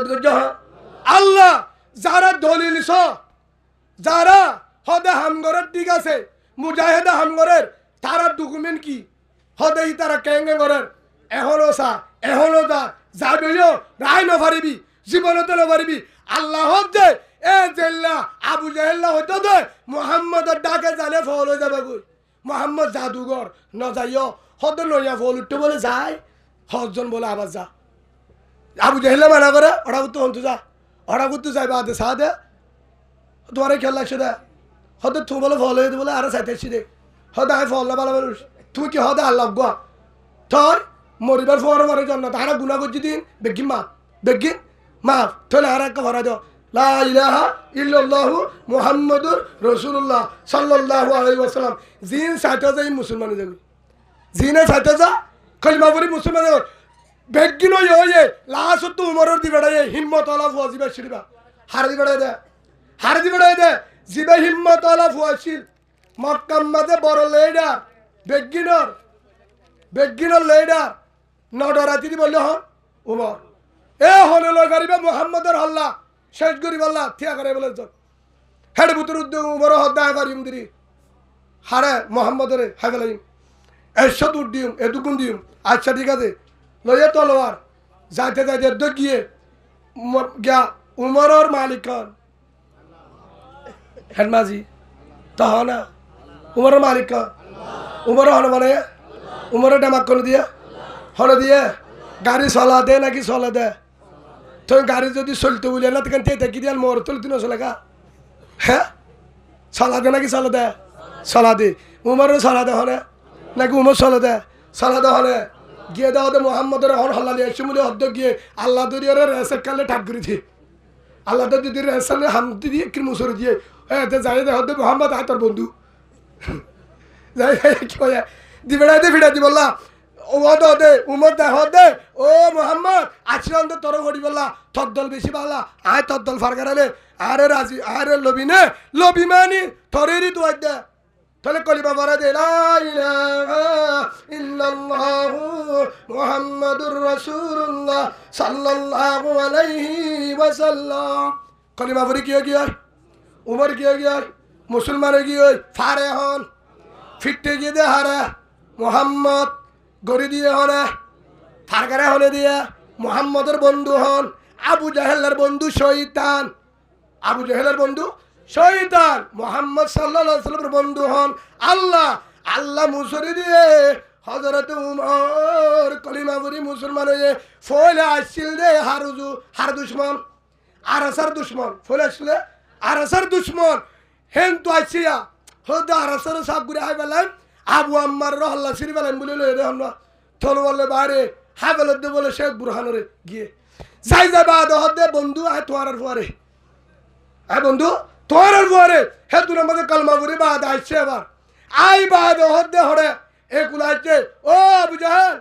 Speaker 1: গজ্জ আল্লাহ যারা দলিল যারা হদে হামগরের দিক আছে মুজাহিদে হামগরের তারা ডকুমেন্ট কি হদে তারা কেঙ্গে গরের এখনো যাবেও রায় নপারিবি জীবনতে নপারিবি আল্লাহ হদে এ জেল্লা আবু জাহেল্লা হইতো দে মোহাম্মদের ডাকে জানে ফল হয়ে যাবে গই মোহাম্মদ জাদুঘর ন যাইও হদে নইয়া ফল উঠতে বলে যায় হজন বলে আবার যা আবু জাহেল্লা মানা করে ওরা করতে যাই বাদে সা দে তোমার খেয়াল লাগছে দে হতে তুই বলে ফল হয়ে বলে আরো চাইতেছি দে হদে আয় ফল না ভালো মানুষ তুই কি হদে আল্লাহ গা থর মরিবার ফর মরে জন্য তারা গুণা করছি দিন বেগিন মাফ তাহলে আর একটা ভরা দাও লা ইলাহা ইল্লাল্লাহু মুহাম্মাদুর রাসূলুল্লাহ সাল্লাল্লাহু আলাইহি ওয়াসাল্লাম জিন সাইতে যাই মুসলমান যাবে জিনে সাইতে যা কলিমা পড়ি মুসলমান বেগিন হয়ে লাস্ট তো উমরের দিবেড়ায় হিম্মত আলা ফুয়াজিবা শিরিবা হার দিবেড়ায় দে জিবে হিম্মত আলা ফুয়াশিল মক্কার মাঝে বড় লেডার বেগিনর লেডার নডরাতি বললে হন উমর এ হনে লয় গারিবে মুহাম্মদের হল্লা শেষ করি বললা থিয়া করে বলে তো হেড বুতুর উদ্যোগ উমর হদ্দায় করিম দিরি হারে মুহাম্মদের হাইলাইম এরশাদ উদ্দিম এদুকুন দিম আচ্ছা ঠিক আছে লইয়ে তলোয়ার যাইতে গিয়ে গিয়া উমরের মালিক হেডমাজি তখন না উমরের মালিক উমর হন মানে উমরের ডামাক করে দিয়ে গাড়ি চলা দে নাকি চলে দে তুই গাড়ি যদি চলতে বলে না তখন দেখি দিয়ে মোর চলতে না চলে গা হ্যাঁ চলা দে নাকি চলা দে উমরের চলা দে হনে নাকি উমর চলে দে হনে গিয়ে দেওয়া দে মোহাম্মদের হন হল্লালি এসে বলে হদ্দ গিয়ে আল্লাহ দরিয়ারে রেসের কালে ঠাক করে দিয়ে আল্লাহ যদি রেসালে হামতি দিয়ে কি মুসরে দিয়ে হ্যাঁ যাই দে হদ্দ মোহাম্মদ আয় তোর বন্ধু যাই কি হয় দিবেড়াই দে ফিরা দি বললা ও দে উমর দে হদে ও মোহাম্মদ আছিলাম তো তোর গড়ি বললা তোর দল বেশি পালা আয় তোর দল ফারগারালে আরে রাজি আরে লবি মানি তোরেরই তো দে তাহলে কলিমা পড়া দে লা ইলাহা ইল্লাল্লাহু মুহাম্মাদুর রাসূলুল্লাহ সাল্লাল্লাহু আলাইহি ওয়াসাল্লাম কলিমা পড়ি কি হয় উমর কি হয় মুসলমানে কি হয় ফারে হন ফিটে গিয়ে দে হারে মোহাম্মদ গড়ি দিয়ে হনে ফারগারে হনে দিয়ে মোহাম্মদের বন্ধু হন আবু জাহেলের বন্ধু শয়তান মোহাম্মদ সাল্লাল্লাহু আলাইহি ওয়াসাল্লামের বন্ধু হন আল্লাহ মুসরি দিয়ে হযরত উমর কলিমা পড়ি মুসলমান হয়ে ফলে আসছিল দে হার দুশমন আরাসার দুশমন ফলে আসলে আরাসার দুশমন হেন তো আসিয়া হদে আরাসার সাপ ঘুরে হাই বেলাম আবু আম্মার রহল্লা সিরি বেলাম বলে লয়ে দে হন থল বললে বাইরে হাই বেলার দে বলে শেখ বুরহানরে গিয়ে যাই বাদ হদে বন্ধু আয় তোমার ফুয়ারে আয় বন্ধু তোমার ফুয়ারে হে তুই আমাদের কালমা পড়ি বাদ আসছে এবার আই বাদ হদে হরে এ কুলাইছে ও আবু জাহেল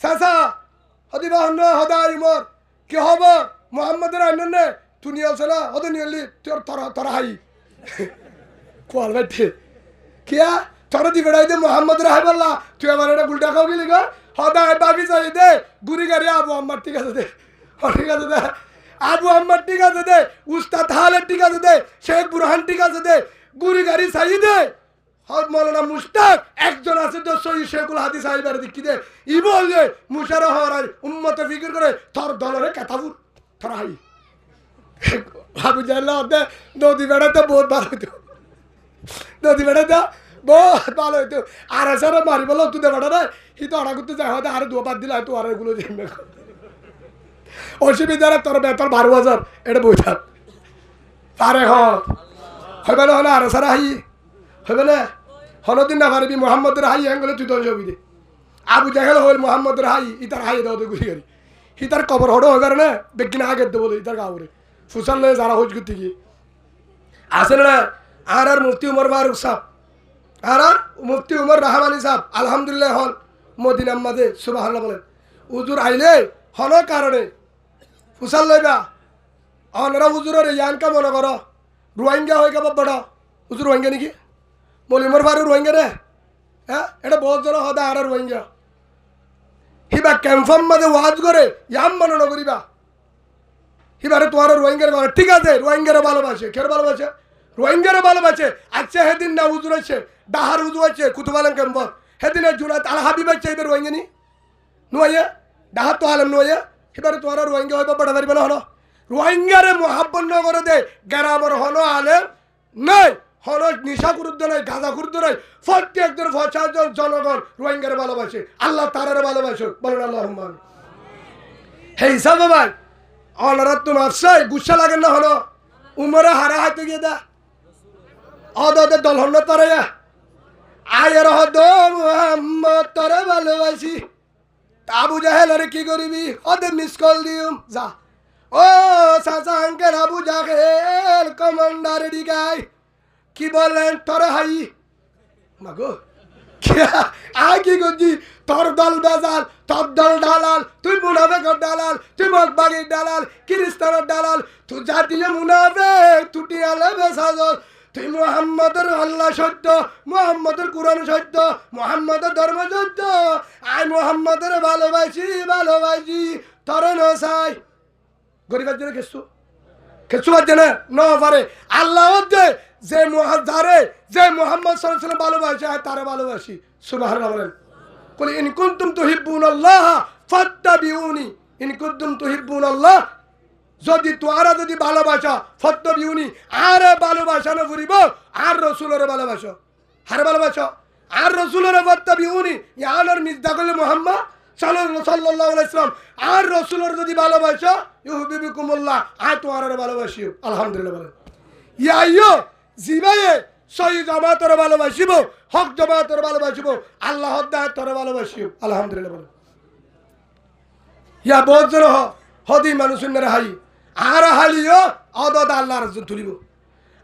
Speaker 1: সাসা হদি বাহন হদা ইমর কি হব মোহাম্মদের আইনে তুই নিয়ে আসলা হদে নিয়ে তোর হাই কোয়াল বাইতে কিয়া তোর দি বেড়াই দে মোহাম্মদের হাই বললা তুই আমার এটা গুলটা খাও গেলি গো হদা বাবি চাই দে গুড়ি গাড়ি আবু আম্মার ঠিক আছে দে ঠিক আছে দে আবু আম্মার ঠিক আছে দে উস্তাদ হালের ঠিক আছে দে শেখ বুরহান ঠিক আছে দে গুড়ি গাড়ি চাই দে হদ মৌলানা মুস্তাক একজন আছে তো সহি শেখুল হাদিস সাহেবের দিক দে ই বল যে মুশারা হওয়ার উম্মতে ফিকির করে তোর দলরে কাতাবুর তোর হাই আবু জাহেল দে নদী বেড়াতে বহুত ভালো হইতো নদী বেড়াতে বহুত ভালো হইতো আর আসারে মারি বলো তুই বেড়া রে হি তো আড়া করতে যায় হয়তো আরো দুবার দিলে হয়তো আর এগুলো দেখবে অসুবিধার তোর বেতন 12,000 এটা বইথার পারে হইবে হলে আর সারা হাই হইবে না হলদিন না পারবি মোহাম্মদের হাই হ্যাঙ্গলে তুই তো ছবি দে আবু জাহেল হইল মোহাম্মদের হাই ইতার হাই দাও ঘুরি গাড়ি ইতার কবর হড়ো হয়ে না বেগিন আগে দেবো ইতার গাওরে ফুসাল যারা হজ করতে গিয়ে আসেন না আর মুফতি উমর ফারুক সাহ আর মুফতি উমর রহমানি সাহ আলহামদুলিল্লাহ হল মদিনার মাঝে সুবহানাল্লাহ বলেন উজুর আইলে হল কারণে ফুসাল লইবা অনরা উজুরের ইয়ানকা মনে করো রোহিঙ্গা হয়ে গেব বড় উজুর রোহিঙ্গা নাকি মলি উমর ফারুক রোহিঙ্গা রে হ্যাঁ এটা বহুত জন হদা আর রোহিঙ্গা হিবা ক্যাম্পম মাঝে ওয়াজ করে ইয়াম মনে নকরিবা হিবারে তোমার রোহিঙ্গার ঠিক আছে রোহিঙ্গারে ভালোবাসে কের ভালোবাসে রোহিঙ্গারে ভালোবাসে আচ্ছা সেদিন না উজুর আছে ডাহার উজু আছে কুতুবালাম ক্যাম্পর সেদিনে জুনাত আল হাবিব আছে এবার রোহিঙ্গা নি নুয়ে ডাহার তো আলম নুয়ে হিবারে তোমার রোহিঙ্গা হইব বড় পারবে না হলো রোহিঙ্গারে মহাব্বত নগরে দে গ্রামর হলো আলেম নাই হলো নিশা কুরুদ্ধ নাই গাঁজা কুরুদ্ধ নাই প্রত্যেকজন ফসাজন জনগণ রোহিঙ্গারে ভালোবাসে আল্লাহ তারারে ভালোবাসে বলেন আল্লাহ রহমান হে হিসাবে ভাই অনারা তোমার সেই গুসা লাগেন না হলো উমরে হারা হাইতে গিয়ে দা অদে দল হল তরে আয়ের হদ মোহাম্মদ তরে ভালোবাসি আবু জাহেলরে কি করিবি অদে মিস কল দিউম যা ও চাচা আঙ্কেল আবু জাহেল কমান্ডার ডিগাই কি বলেন তরে হাই মাগো আয় কি করছি তোর দল বেজাল তোর দল দালাল তুই মুনাফেকের দালাল তুই মগবাগির দালাল খ্রিস্টানের দালাল তুই জাতীয় মুনাফেক তুই আলে বেসাজল তুই মুহাম্মদের আল্লাহ সত্য মুহাম্মদের কোরআন সত্য মুহাম্মদের ধর্ম সত্য আয় মুহাম্মদের ভালোবাসি তোরে নসাই গরিবের জন্য কিছু পারছে না ন পারে আল্লাহ যে যারে যে মুহাম্মদ সাল্লাল্লাহু আলাইহি ওয়াসাল্লাম ভালোবাসে তারে ভালোবাসি সুবহানাল্লাহ বলেন কুল ইন কুনতুম তুহিব্বুনাল্লাহ ফাত্তাবিউনি ইন কুনতুম তুহিব্বুনাল্লাহ যদি তোরা যদি ভালোবাসা ফাত্তাবিউনি আরে ভালোবাসা না ফুরিব আর রাসূলের ভালোবাসো আর ভালোবাসো আর রাসূলের ফাত্তাবিউনি ইয়ানার মিজদা করলে মুহাম্মদ সাল্লাল্লাহু আলাইহি ওয়াসাল্লাম আর রাসূলের যদি ভালোবাসো ইউহিব্বুকুমুল্লাহ আর তোরা ভালোবাসিও আলহামদুলিল্লাহ বলেন ইয়াইয়ো জিবায়ে সহি জামাতের ভালোবাসিব হক জামাতের ভালোবাসিব আল্লাহ তোর ভালোবাসিব আলহামদুলিল্লাহ বলো ইয়া বহুত জন হদি মানুষের হাই আর হালিও অদদ আল্লাহ রাসূল তুলিব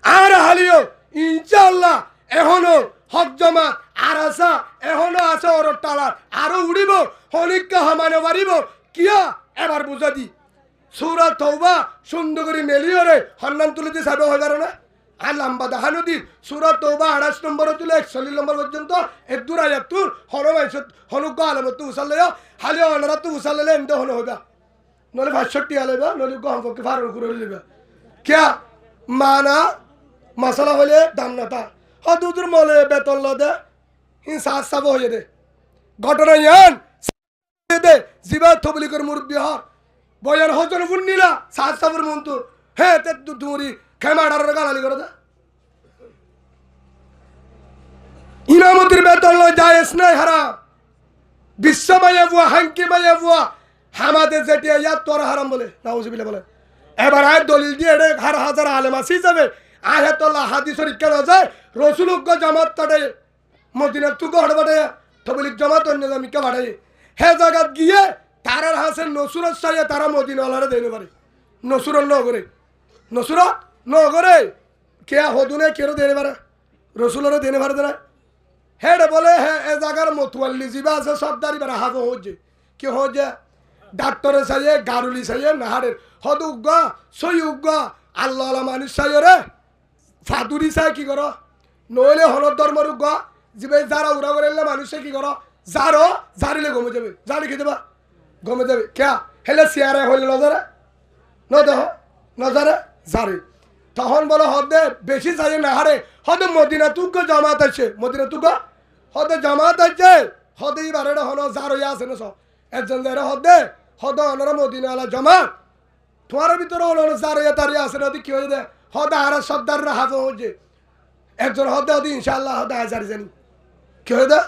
Speaker 1: আর হালিও ইনশাআল্লাহ এখনো হক জামাত আর আসা এখনো আছে ওর টালার আরো উড়িব হনিকা হামানে বাড়িব কিয়া এবার বুঝা দি সূরা তওবা সুন্দর করে মেলিওরে হন্নান তুলিতে সাবে হয়ে গেল না আর লম্বা দাহানুদির সূরা তওবা 28 নম্বর তুলে 41 নম্বর পর্যন্ত এক দূর আয়াতুর হরমাইছত হনুক আলামতু উসাল্লাহ হালে অনরাতু উসাল্লাহ এন্ড হন হবা নলে 65 আলেবা নলে গহম কে ফারুন করে লিবা কিয়া মানা মশলা হলে দাম নাতা হদুদুর মলে বেতন লদে ইন সাত সাব হয়ে দে ঘটনা ইয়ান দে জিবা তবলিগের মুরব্বি হর বয়ান হজন ফুন্নিলা সাত সাবর মন্তু হে তে দুরি খেমাডার গালালি করে দে ইনামতির বেতন লো জায়েজ নাই হারাম বিশ্বমায়া বুয়া হাঙ্কি মায়া বুয়া হামাদে যেটিয়া ইয়া তোর হারাম বলে নাউজুবিল্লাহ বলে এবার আয় দলিল দিয়ে এড়ে হাজার আলেম আসি যাবে আয়াতুল্লাহ হাদিসের কেন যায় রাসূলুল্লাহ জামাত তাড়ে মদিনা তুগো হড়বাড়ে তবলিগ জামাত অন্য জামিকা বাড়ায় হে জায়গা গিয়ে তারার হাসেন নসুরত সাইয়া তারা মদিনা আলারে দেনে পারে নসুরত নগরে কে হদুনে কেরো দেনে পারে রসুলেরও দেনে পারে না হেড বলে হে এ জায়গার মতুয়াল্লি জিবা আছে সর্দারি বেড়া হাফ হচ্ছে কি হচ্ছে ডাক্তারে চাইয়ে গারুলি চাইয়ে নাহারের হদ উগ্গা সই উগ্গা আল্লাহ মানুষ চাইয়ে রে ফাদুরি চাই কি কর নইলে হনর ধর্মর উগ্গা জিবে যারা উড়া করে মানুষে কি কর যারো জারিলে গমে যাবে জারি খেতে বা গমে যাবে কে হেলে চেয়ারে হইলে নজরে নজরে জারি তখন বলো হদে বেশি চাইয়ে নাহারে হদে মদিনা তুগ্গ জামাত আছে মদিনা তুগ্গ হদে জামাত আছে হদে বারে হন যার হইয়া আছে না সব একজন যারা হদে হদ অনরা মদিনা আলা জামাত তোমার ভিতরে হলো যার হইয়া তার আছে না কি হয়ে দে হদে আর সর্দার হাফ হচ্ছে একজন হদে হদি ইনশাআল্লাহ হদে হাজারি জানি কি হয়ে দে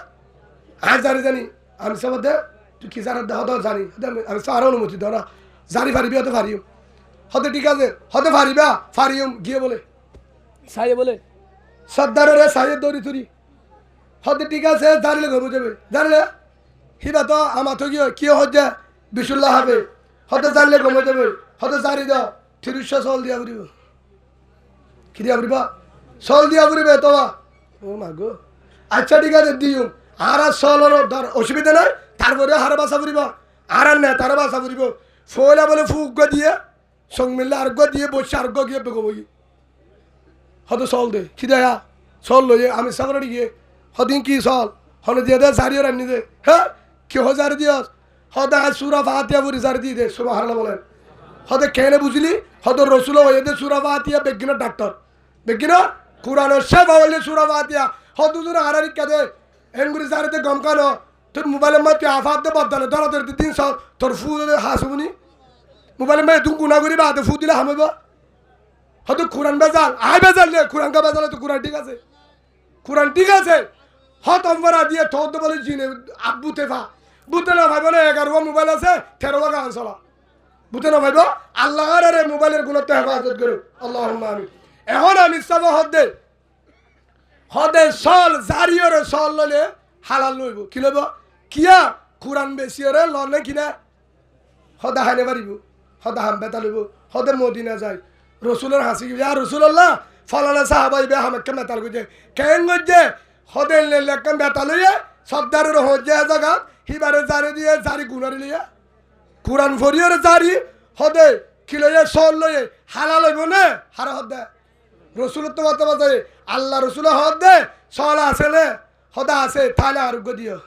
Speaker 1: হাজারি জানি আমি সব দে তুই কি জানার দে হদে জানি আমি সারা অনুমতি দাও না জারি ফারিবি হতে ফারিও হতে ঠিক আছে হতে ফারিবা ফারিয়ম গিয়ে বলে সাইয়ে বলে সর্দারের সাইয়ে দৌড়ি তুরি হতে ঠিক আছে জারিলে ঘর যাবে জানলে হিবা তো আমার তো কি হচ্ছে বিশুল্লাহ হবে হতে জানলে গমে যাবে হতে জারি দাও 300 চল দিয়া ফুরিব কি দিয়া ফুরিবা চল দিয়া ফুরিবে তো ও মা গো আচ্ছা ঠিক আছে দিও আর চলর ধর অসুবিধা নাই তারপরে হার বাসা ফুরিব আর না তার বাসা ফুরিব ফয়লা বলে ফুক দিয়ে সঙ্গ মিললে আর্ঘ দিয়ে বসে আর্ঘ গিয়ে বেগবই হয়তো চল দে কি দেয়া চল লইয়ে আমি সাগরে গিয়ে হদিন কি চল হলে দিয়ে দে জারিও রান্নি দে হ্যাঁ কি জারি দিয়স হদে সুরা ফাতিয়া বুড়ি জারি দিয়ে দে সুরা হারলা বলেন হদে কেনে বুঝলি হয়তো রসুল হয়ে দে সুরা ফাতিয়া বেগিনার ডাক্তার বেগিনার কোরআনের সে বাবলে সুরা ফাতিয়া হয়তো দুজন হারারি কাদে এনগুলি জারিতে গম কানো তোর মোবাইলের মধ্যে আফাত দে বদালে ধরা তোর দিন চল তোর ফু হাসুনি মোবাইলের মধ্যে তুমি গুণা করি বা হাতে ফু দিলে হামাইব হয়তো কোরআন বেজাল আয় বেজাল রে কোরআন কা বেজালে তো কোরআন ঠিক আছে কোরআন ঠিক আছে হত আমরা দিয়ে থদ বলে জিনে আব্বু তেফা বুতে না ভাইব না 11 মোবাইল আছে 13 গান চলা বুতে না ভাইব আল্লাহ আরে মোবাইলের গুণতে হেফাজত করো আল্লাহুম্মা আমিন এখন আমি সব হদে সল জারিয়রে সল ললে হালাল লইব কি লইব কিয়া কোরআন বেশিয়রে ললে কিনা হদা হানে পারিব হদা হাম বেতা লইব হদে মদিনা যায় রসুলের হাসি ইয়া রসুল্লাহ ফলানা সাহাবাই বে হামে কেন বেতাল গজে কেন গজে হদে লেলেকন বেতা লইয়ে সবদারের হজে জায়গা হিবারে জারি দিয়ে জারি গুনারি লইয়া কোরআন ফরিয়রে জারি হদে কি লইয়ে সল লইয়ে হালাল লইব না হারা হদে রসুল তো কথা বলতে আল্লাহ রসুল হদে সল আছে নে হদা আছে তাহলে আরোগ্য দিও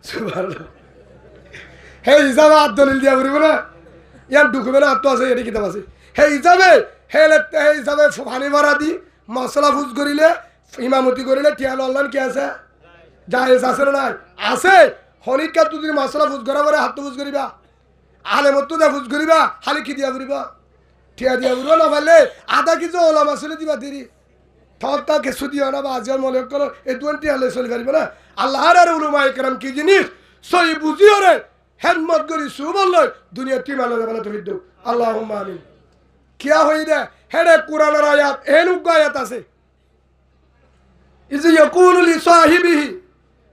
Speaker 1: সুবহানাল্লাহ হে হিসাবে দলিল দিয়া বলিব না ইয়ার ডকুমেন্ট আত্ম আছে এটি কিতাব আছে সেই হিসাবে সেই হিসাবে পানি ভরা দি মশলা ফুজ করিলে ইমামতি করিলে টিয়াল অনলাইন কি আছে জায়েজ আছে না নাই আছে হনিকা তুই মশলা ফুজ করা পরে হাত ফুজ করিবা আলে মতো দে ফুজ করিবা খালি কি দিয়া করিবা টিয়া দিয়া করিবা না পারলে আধা কিছু ওলা মাসলে দিবা দেরি থকটা কিছু দিও না বা আজিয়ার মনে করো এই দুয়ান টিয়ালে চলি পারিবে না আল্লাহর আর উলুমা ইকরাম কি জিনিস সই বুঝিও রে হেদমত করি সুবল লয় দুনিয়া তুই মানো যাবে না তুমি দেও আল্লাহুম্মা আমিন কিয়া হই রে হেডে কোরআনের আয়াত এনুক আয়াত আছে ইজ ইয়াকুলু লি সাহিবিহি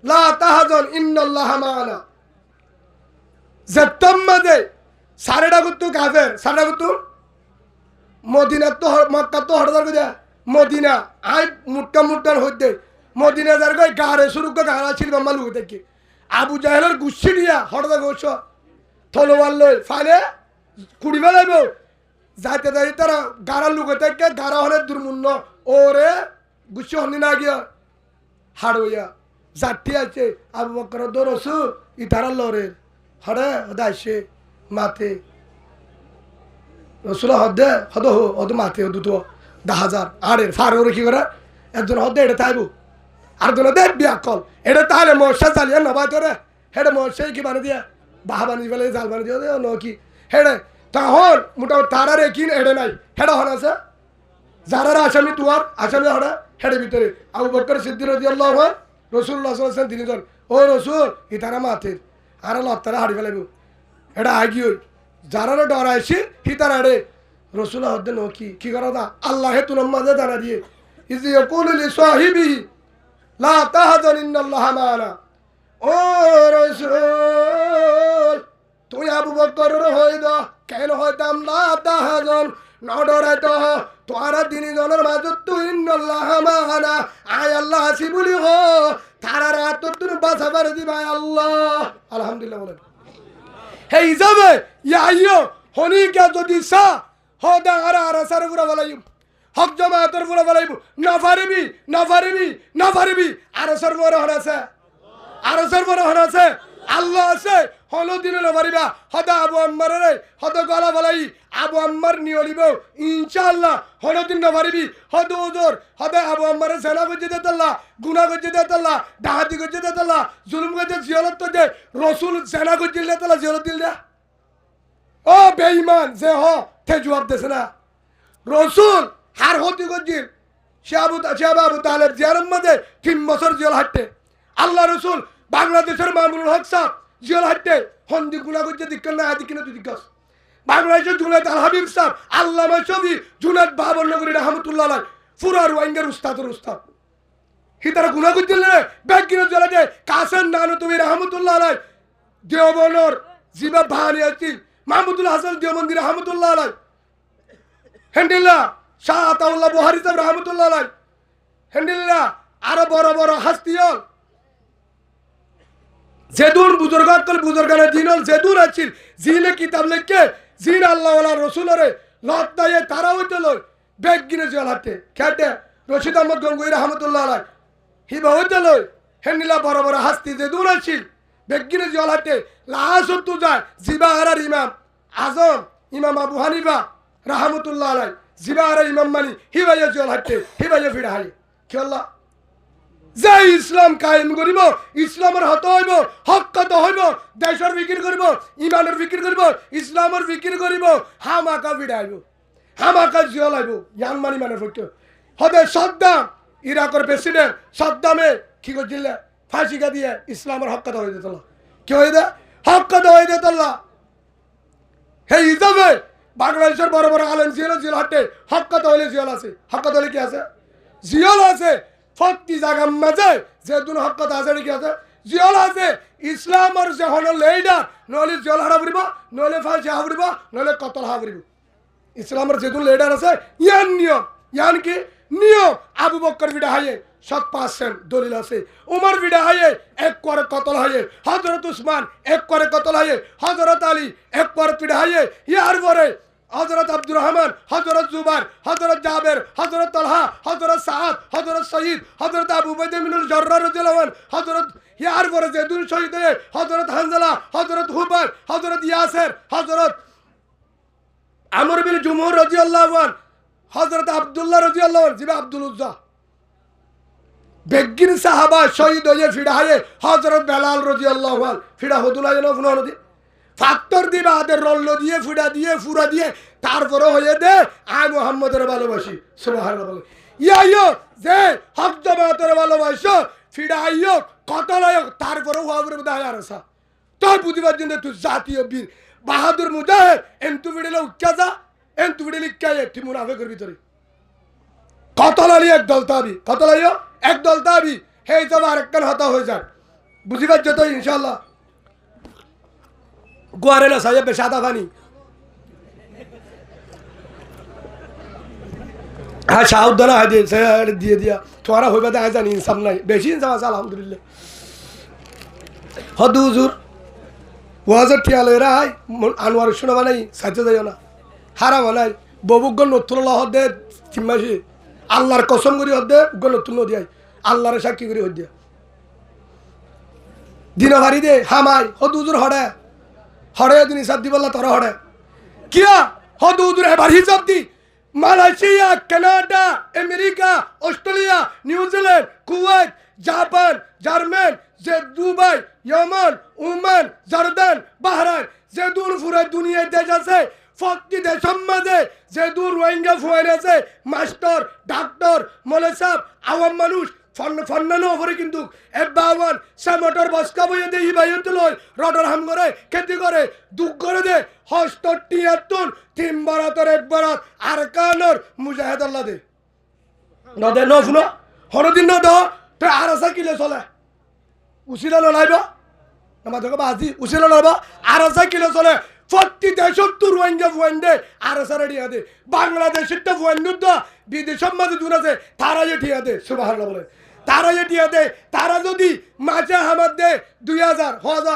Speaker 1: লা তাহজান ইন্নাল্লাহা মা'ানা জাত্তামাদে সারেডা গুতু কাফের সারেডা গুতু মদিনা তো মক্কা তো হড়দার কইয়া মদিনা আই মুট্টা মুট্টার হইতে মদিনা যার কই গারে শুরু কো গারা ছিল বাম্মা লুক দেখি আবু জাহেলের গুচ্ছি দিয়া হড়দা গোছ থলোয়ার লই ফালে কুড়ি বেলাইব যাইতে যাই তারা গারা লুকে থেকে গারা হলে দুর্মূন্য ওরে গুচ্ছি হনি না গিয়া হাড় হইয়া যাত্রী আছে আবু বকর দরসু ইতারা লরের হরে হদাইছে মাতে রসুল হদে হদ হদ মাতে দুটো 10,000 আড়ের ফার ওরে কি করে একজন হদে এটা তাইব আর জন দে বিয়া কল এটা তাহলে মশা চালিয়ে নবাই তোরে হেডে মশাই কি বানিয়ে দিয়া বাহা বানিয়ে ফেলে জাল বানিয়ে দিয়ে ন কি হেডে তখন মোটামুটি তারারে কি হেডে নাই হেডে হন আছে যারা আসামি তুয়ার আসামি হড়ে হেডে ভিতরে আবু বকর সিদ্দিক রাদিয়াল্লাহু আনহু রাসূলুল্লাহ সাল্লাল্লাহু আলাইহি ওয়াসাল্লাম তিনজন ও রসুল ইতারা মাতে আর লত্তারা হাড়ি ফেলাইব এটা আগি হই যারা ডরাইছি হিতারা রে রসুল হদ্দে ন কি করা দা আল্লাহ হে তুনাম মাঝে দাঁড়া দিয়ে ইজ ইয়াকুলু লি সাহিবিহি লা তাহজান ইন্নাল্লাহা মা'ানা ও রসুল তুই আবু বকরের হই দা কেন হইতাম লা তাহজান না ডরাইতো তোরা তিনজনের মাঝে তুই ইন্নাল্লাহা মা'ানা আয় আল্লাহ আসি বলি হো তারা রাত তুই বাঁচাবার দিবা আল্লাহ আলহামদুলিল্লাহ বলেন হে হিসাবে ইয়া হনিকা যদি সা হদা আর সারে পুরা বলাইম হক জামাতের পুরা বলাইব না পারিবি আর সর্বর হরাছে আর সর্বর হরাছে আল্লাহ আছে হলো দিন না পারিবা হদা আবু আম্মার রে হদা গলা বলাই আবু আম্মার নিয়লিব ইনশাআল্লাহ হলো দিন না পারিবি হদ ওজর হদা আবু আম্মার সেনা গজে দেতাল্লাহ গুনাহ গজে দেতাল্লাহ ডাহাতি গজে দেতাল্লাহ জুলুম গজে জিয়ারত তো যে রাসূল সেনা গজে দেতাল্লাহ জিয়ারত দিল দে ও বেঈমান যে হ তে জবাব দেছে না রাসূল হার হতি গজিল আবু তালেব জিয়ারত মধ্যে 3 বছর জিয়াল হাঁটতে আল্লাহ রাসূল বাংলাদেশের মামুনুল হক সাহেব জিয়াল হাঁটতে হন্দি গুণা গজে দিক্কন না আদি কিনা তুই দিক্কস বাংলাদেশের জুনায়েদ আল হাবিব সাহেব আল্লামা শফি জুনায়েদ বাবর নগরী রহমাতুল্লাহ আলাইহি ফুরার ওয়াইঙ্গার উস্তাদ হিতারা গুণা গজে রে ব্যাগ কিনা জলাতে কাসেম নানু তুমি রহমাতুল্লাহ আলাইহি দেওবনের জিবা বাহানি আছিল মাহমুদুল হাসান দেওবন্দি রহমতুল্লাহ আলাই হেন্ডিল্লা শাহ আতাউল্লাহ বুহারি সাহেব রহমতুল্লাহ আলাই হেন্ডিল্লা আরো বড় বড় হাস্তিয়ল যেদুন বুজুর্গানে দিনল যেদুন আছিল জিনে কিতাব লেখকে জিন আল্লাহ ওয়ালা রসুলরে লতায়ে তারা হইতে লয় বেগ গিনে জল হাতে খেটে রশিদ আহমদ গঙ্গুই রহমতুল্লাহ আলাই হিবা হইতে লয় হেন্ডিল্লা বড় বড় হাস্তি যেদুন আছিল বেগ গিনে জল হাতে লাস্ট যায় জিবা আর ইমাম আজম ইমাম আবু হানিফা রহমতুল্লাহ আলাই জিবা আর ইমাম মানি হিবাইয়ে জল হাতে হিবাইয়ে ফিরা হাই কি আল্লাহ যে ইসলাম কায়েম করিব ইসলামের হত হইব হক কত হইব দেশের বিক্রি করিব ইমানের বিক্রি করিব ইসলামের বিক্রি করিব হামাকা ফিরাইব হামাকা জিয়ল আইব ইয়ান মানি মানে পক্ষে হতে সাদ্দাম ইরাকের প্রেসিডেন্ট সাদ্দামে কি করছিল ফাঁসিকা দিয়ে ইসলামের হক কথা হয়ে যেত কি হয়ে দে হক কথা হয়ে যেত হে হিসাবে বাংলাদেশের বড় বড় আলেম জিয়াল জিয়াল হাটে হক কথা হইলে জিয়াল আছে হক কথা হইলে কি আছে জিয়াল আছে ফক্তি জাগাম মাঝে যে দুন হক কথা আছে কি আছে জিয়াল আছে ইসলামের যে হল লেডার নলে জল হারা পড়িব নলে ফাঁসি হারা পড়িব নলে কতল হারা পড়িব ইসলামের যে দুন লেডার আছে ইয়ান নিয়ম ইয়ান কি নিয়ম আবু বকর বিডা হাইয়ে 7% দলিল আছে উমর বিডা হাইয়ে এক করে কতল হাইয়ে হযরত উসমান এক করে কতল হাইয়ে হযরত আলী এক করে পিডা হাইয়ে ইয়ার পরে হযরত আব্দুর রহমান হযরত জুবাইর হযরত জাবের হযরত তালহা হযরত সাদ হযরত সঈদ হযরত আবু উবাইদা বিনুল জাররাহ রাদিয়াল্লাহু আনহু হযরত ইয়ার পরে যে দুই শহীদ হয়ে হযরত হানজালা হযরত হুবাইর হযরত ইয়াসের হযরত আমর বিন জুমহুর রাদিয়াল্লাহু আনহু হযরত আব্দুল্লাহ রাদিয়াল্লাহু আনহু জিবা আব্দুল উজ্জা বেগিন সাহাবা শহীদ হয়ে ফিরা হয়ে হযরত বেলাল রাদিয়াল্লাহু আনহু ফিরা হদুলা যেন ফুনদি ফাত্তর দিবা আদের রল্ল দিয়ে ফুড়া দিয়ে ফুরা দিয়ে তারপরে হয়ে দে আয় মুহাম্মদের ভালোবাসি সুবহানাল্লাহ বলে ইয়াইও যে হক জামাতের ভালোবাসো ফিরা আইও কতলায় তারপরে ওয়াবরে দায় আরসা তোর বুঝিবার জন্য তুই জাতীয় বীর বাহাদুর মুজাহিদ এন্তু ভিড়লে উচ্চা যা এন্তু ভিড়লে কায়ে তুই মুনাফিকের ভিতরে কতলালি এক দল তাবি কতলাইও এক দল তাবি হে যাব আরেকখান হতা হয়ে যায় বুঝিবার যত ইনশাআল্লাহ গোয়ারে না সাহেব সাদা পানি হ্যাঁ শাহুদ্দানা হয় দিয়ে দিয়া তোমারা হইবা দেখা জানি ইনসাম নাই বেশি ইনসাম আছে আলহামদুলিল্লাহ হদু হুজুর ওয়াজের ঠিয়াল এরা হয় আনোয়ার শোনা বানাই সাইতে যাইও না হারা বানাই ববুগ্য নতুন হদে তিনমাসি আল্লাহর কসম করি হদে উগ্র নতুন দিয়াই আল্লাহর সাক্ষী করি হদ দিয়া দিন ভারি দে হামাই হদু হুজুর হড়ে হড়ে দিন হিসাব দিবল্লা তোর হড়ে কিয়া হদু হুজুর এবার হিসাব দি Malaysia Canada America Australia New Zealand Kuwait Japan German যে Dubai Yemen Oman Jordan Bahrain যে দূর পুরো দুনিয়ার দেশ আছে ফক্তি দেশের মাঝে যে দূর রোহিঙ্গা ফুয়াইন আছে মাস্টার ডাক্তার মলেসাব আওয়াম মানুষ ফন্নানো ওপরে কিন্তু এবাওয়ান সামটর বস্কা বইয়ে দে হিবাইতে লয় রডর হাম করে খেতি করে দুঃখ করে দে হস্ত টিয়াত্তর তিন বারাতর এক বারাত আর কানর মুজাহিদ আল্লাহ দে নদে ন শুনো হরদিন ন দ তো আর আসা কিলে চলে উচিলা লড়াইব আমাদের বাজি উচিলা লড়াইব আর আসা কিলে চলে প্রতি দেশত তো রোহিঙ্গা ফুয়াইন দে আর আসা রেডি দে বাংলাদেশের তো ফুয়াইন দা বিদেশের মাঝে দূর আছে তারা যে ঠিয়া দে সুবহানাল্লাহ বলে তারা যে ঠিয়া দে তারা যদি মাঝে হামার দে 2000 1000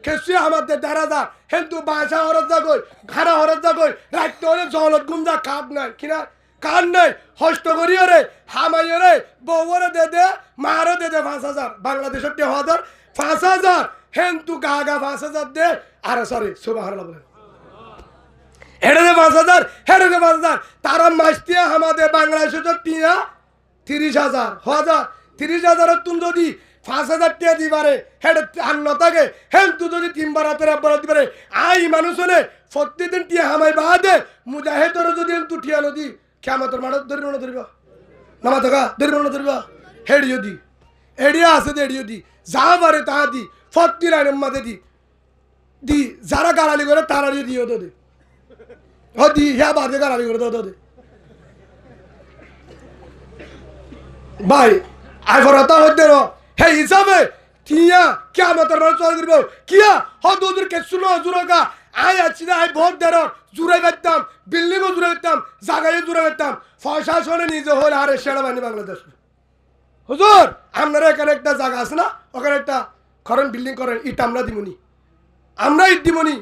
Speaker 1: খেসি হামার দে 1,000 কিন্তু বাসা হরত যা কই ঘাড়া হরত যা কই রাখতে হলে জলত গুমজা কাট নাই কিনা কান নাই হস্ত করিও রে হামাইও রে বউরে দে মারও দে 5,000 বাংলাদেশের 1000 5,000 হেন্তু গাগা 5,000 দে আর সরি সুবহানাল্লাহ বলে হেড়ে দে 5,000 হেড়ে দে 5,000 তারা মাস্তিয়া আমাদের বাংলাদেশের টিয়া 30,000 30,000 তুমি যদি 5,000 টিয়া দিবারে হেড়ে আন্ন থাকে হেন্তু যদি 3 বার হাতের একবার দিবারে আই মানুষনে প্রতিদিন টিয়া হামাই বাদে মুজাহিদর যদি তু টিয়া নদী কিয়ামতের মাঠ ধরিব নামা থাকা ধরিব হেড়িও দি এড়িয়া আছে এড়িও দি যা পারে তা দি ফত্তি লাইনের মাঝে দি যারা গালালি করে তারা দিও দে দি হ্যাঁ বাদে গালালি করে দে ভাই আই ফরতা হইতে হে হিসাবে থিয়া क्या मतलब रण चल करबो किया हो दूर के सुनो जुरो का आय अच्छी ना आय बहुत देर जुरे बेतम बिल्डिंग जुरे बेतम জায়গায় जुरे बेतम প্রশাসনে নিজে হল আর সেনাবাহিনী বাংলাদেশ হুজুর আপনারা এখানে একটা জায়গা আছে না ওখানে একটা করেন বিল্ডিং করেন ইট আমরা দিমুনি আমরা ইট দিমুনি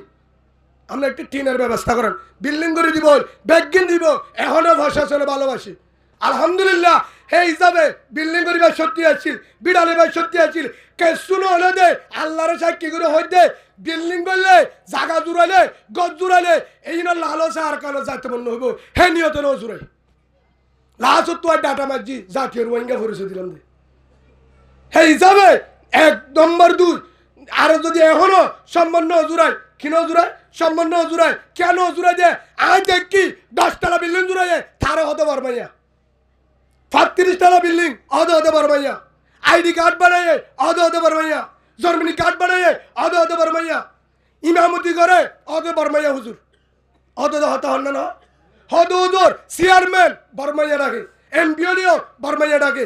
Speaker 1: আমরা একটা টিনের ব্যবস্থা করেন বিল্ডিং করে দিব ব্যাগিন দিব এখনো প্রশাসনে ভালোবাসি আলহামদুলিল্লাহ হে হিসাবে বিল্ডিং করিবার সত্যি আছিল বিড়ালিবার সত্যি আছিল কেসুনো হলে দে আল্লাহর সাক্ষী করে হইতে বিল্ডিং করলে জায়গা জুড়াইলে গছ জুড়াইলে এই না লালসা আর কালো যাইতে মন হইব হে নিয়ত ন জুড়াই লাস্ট তো ডাটা মাঝি জাতীয় রোহিঙ্গা পরিচয় দিলাম দে হে হিসাবে 1 নম্বর 2 আর যদি এখনো সম্বন্ধ জুড়াই কিনো জুড়াই সম্বন্ধ জুড়াই কেন জুড়াই দে আজ দেখি 10 তলা বিল্ডিং জুড়াই তারে হতে পারবে না 35 তলা বিল্ডিং আদে হতে পারবে না আইডি কার্ড বানাইয়ে আদে হতে পারবে না জার্মানি কার্ড বানাইয়ে আদে হতে পারবে না ইমামতি করে আদে বর্মাইয়া হুজুর আদে হতে হন না হদে হুজুর চেয়ারম্যান বর্মাইয়া রাখে এমপিও বর্মাইয়া ডাকে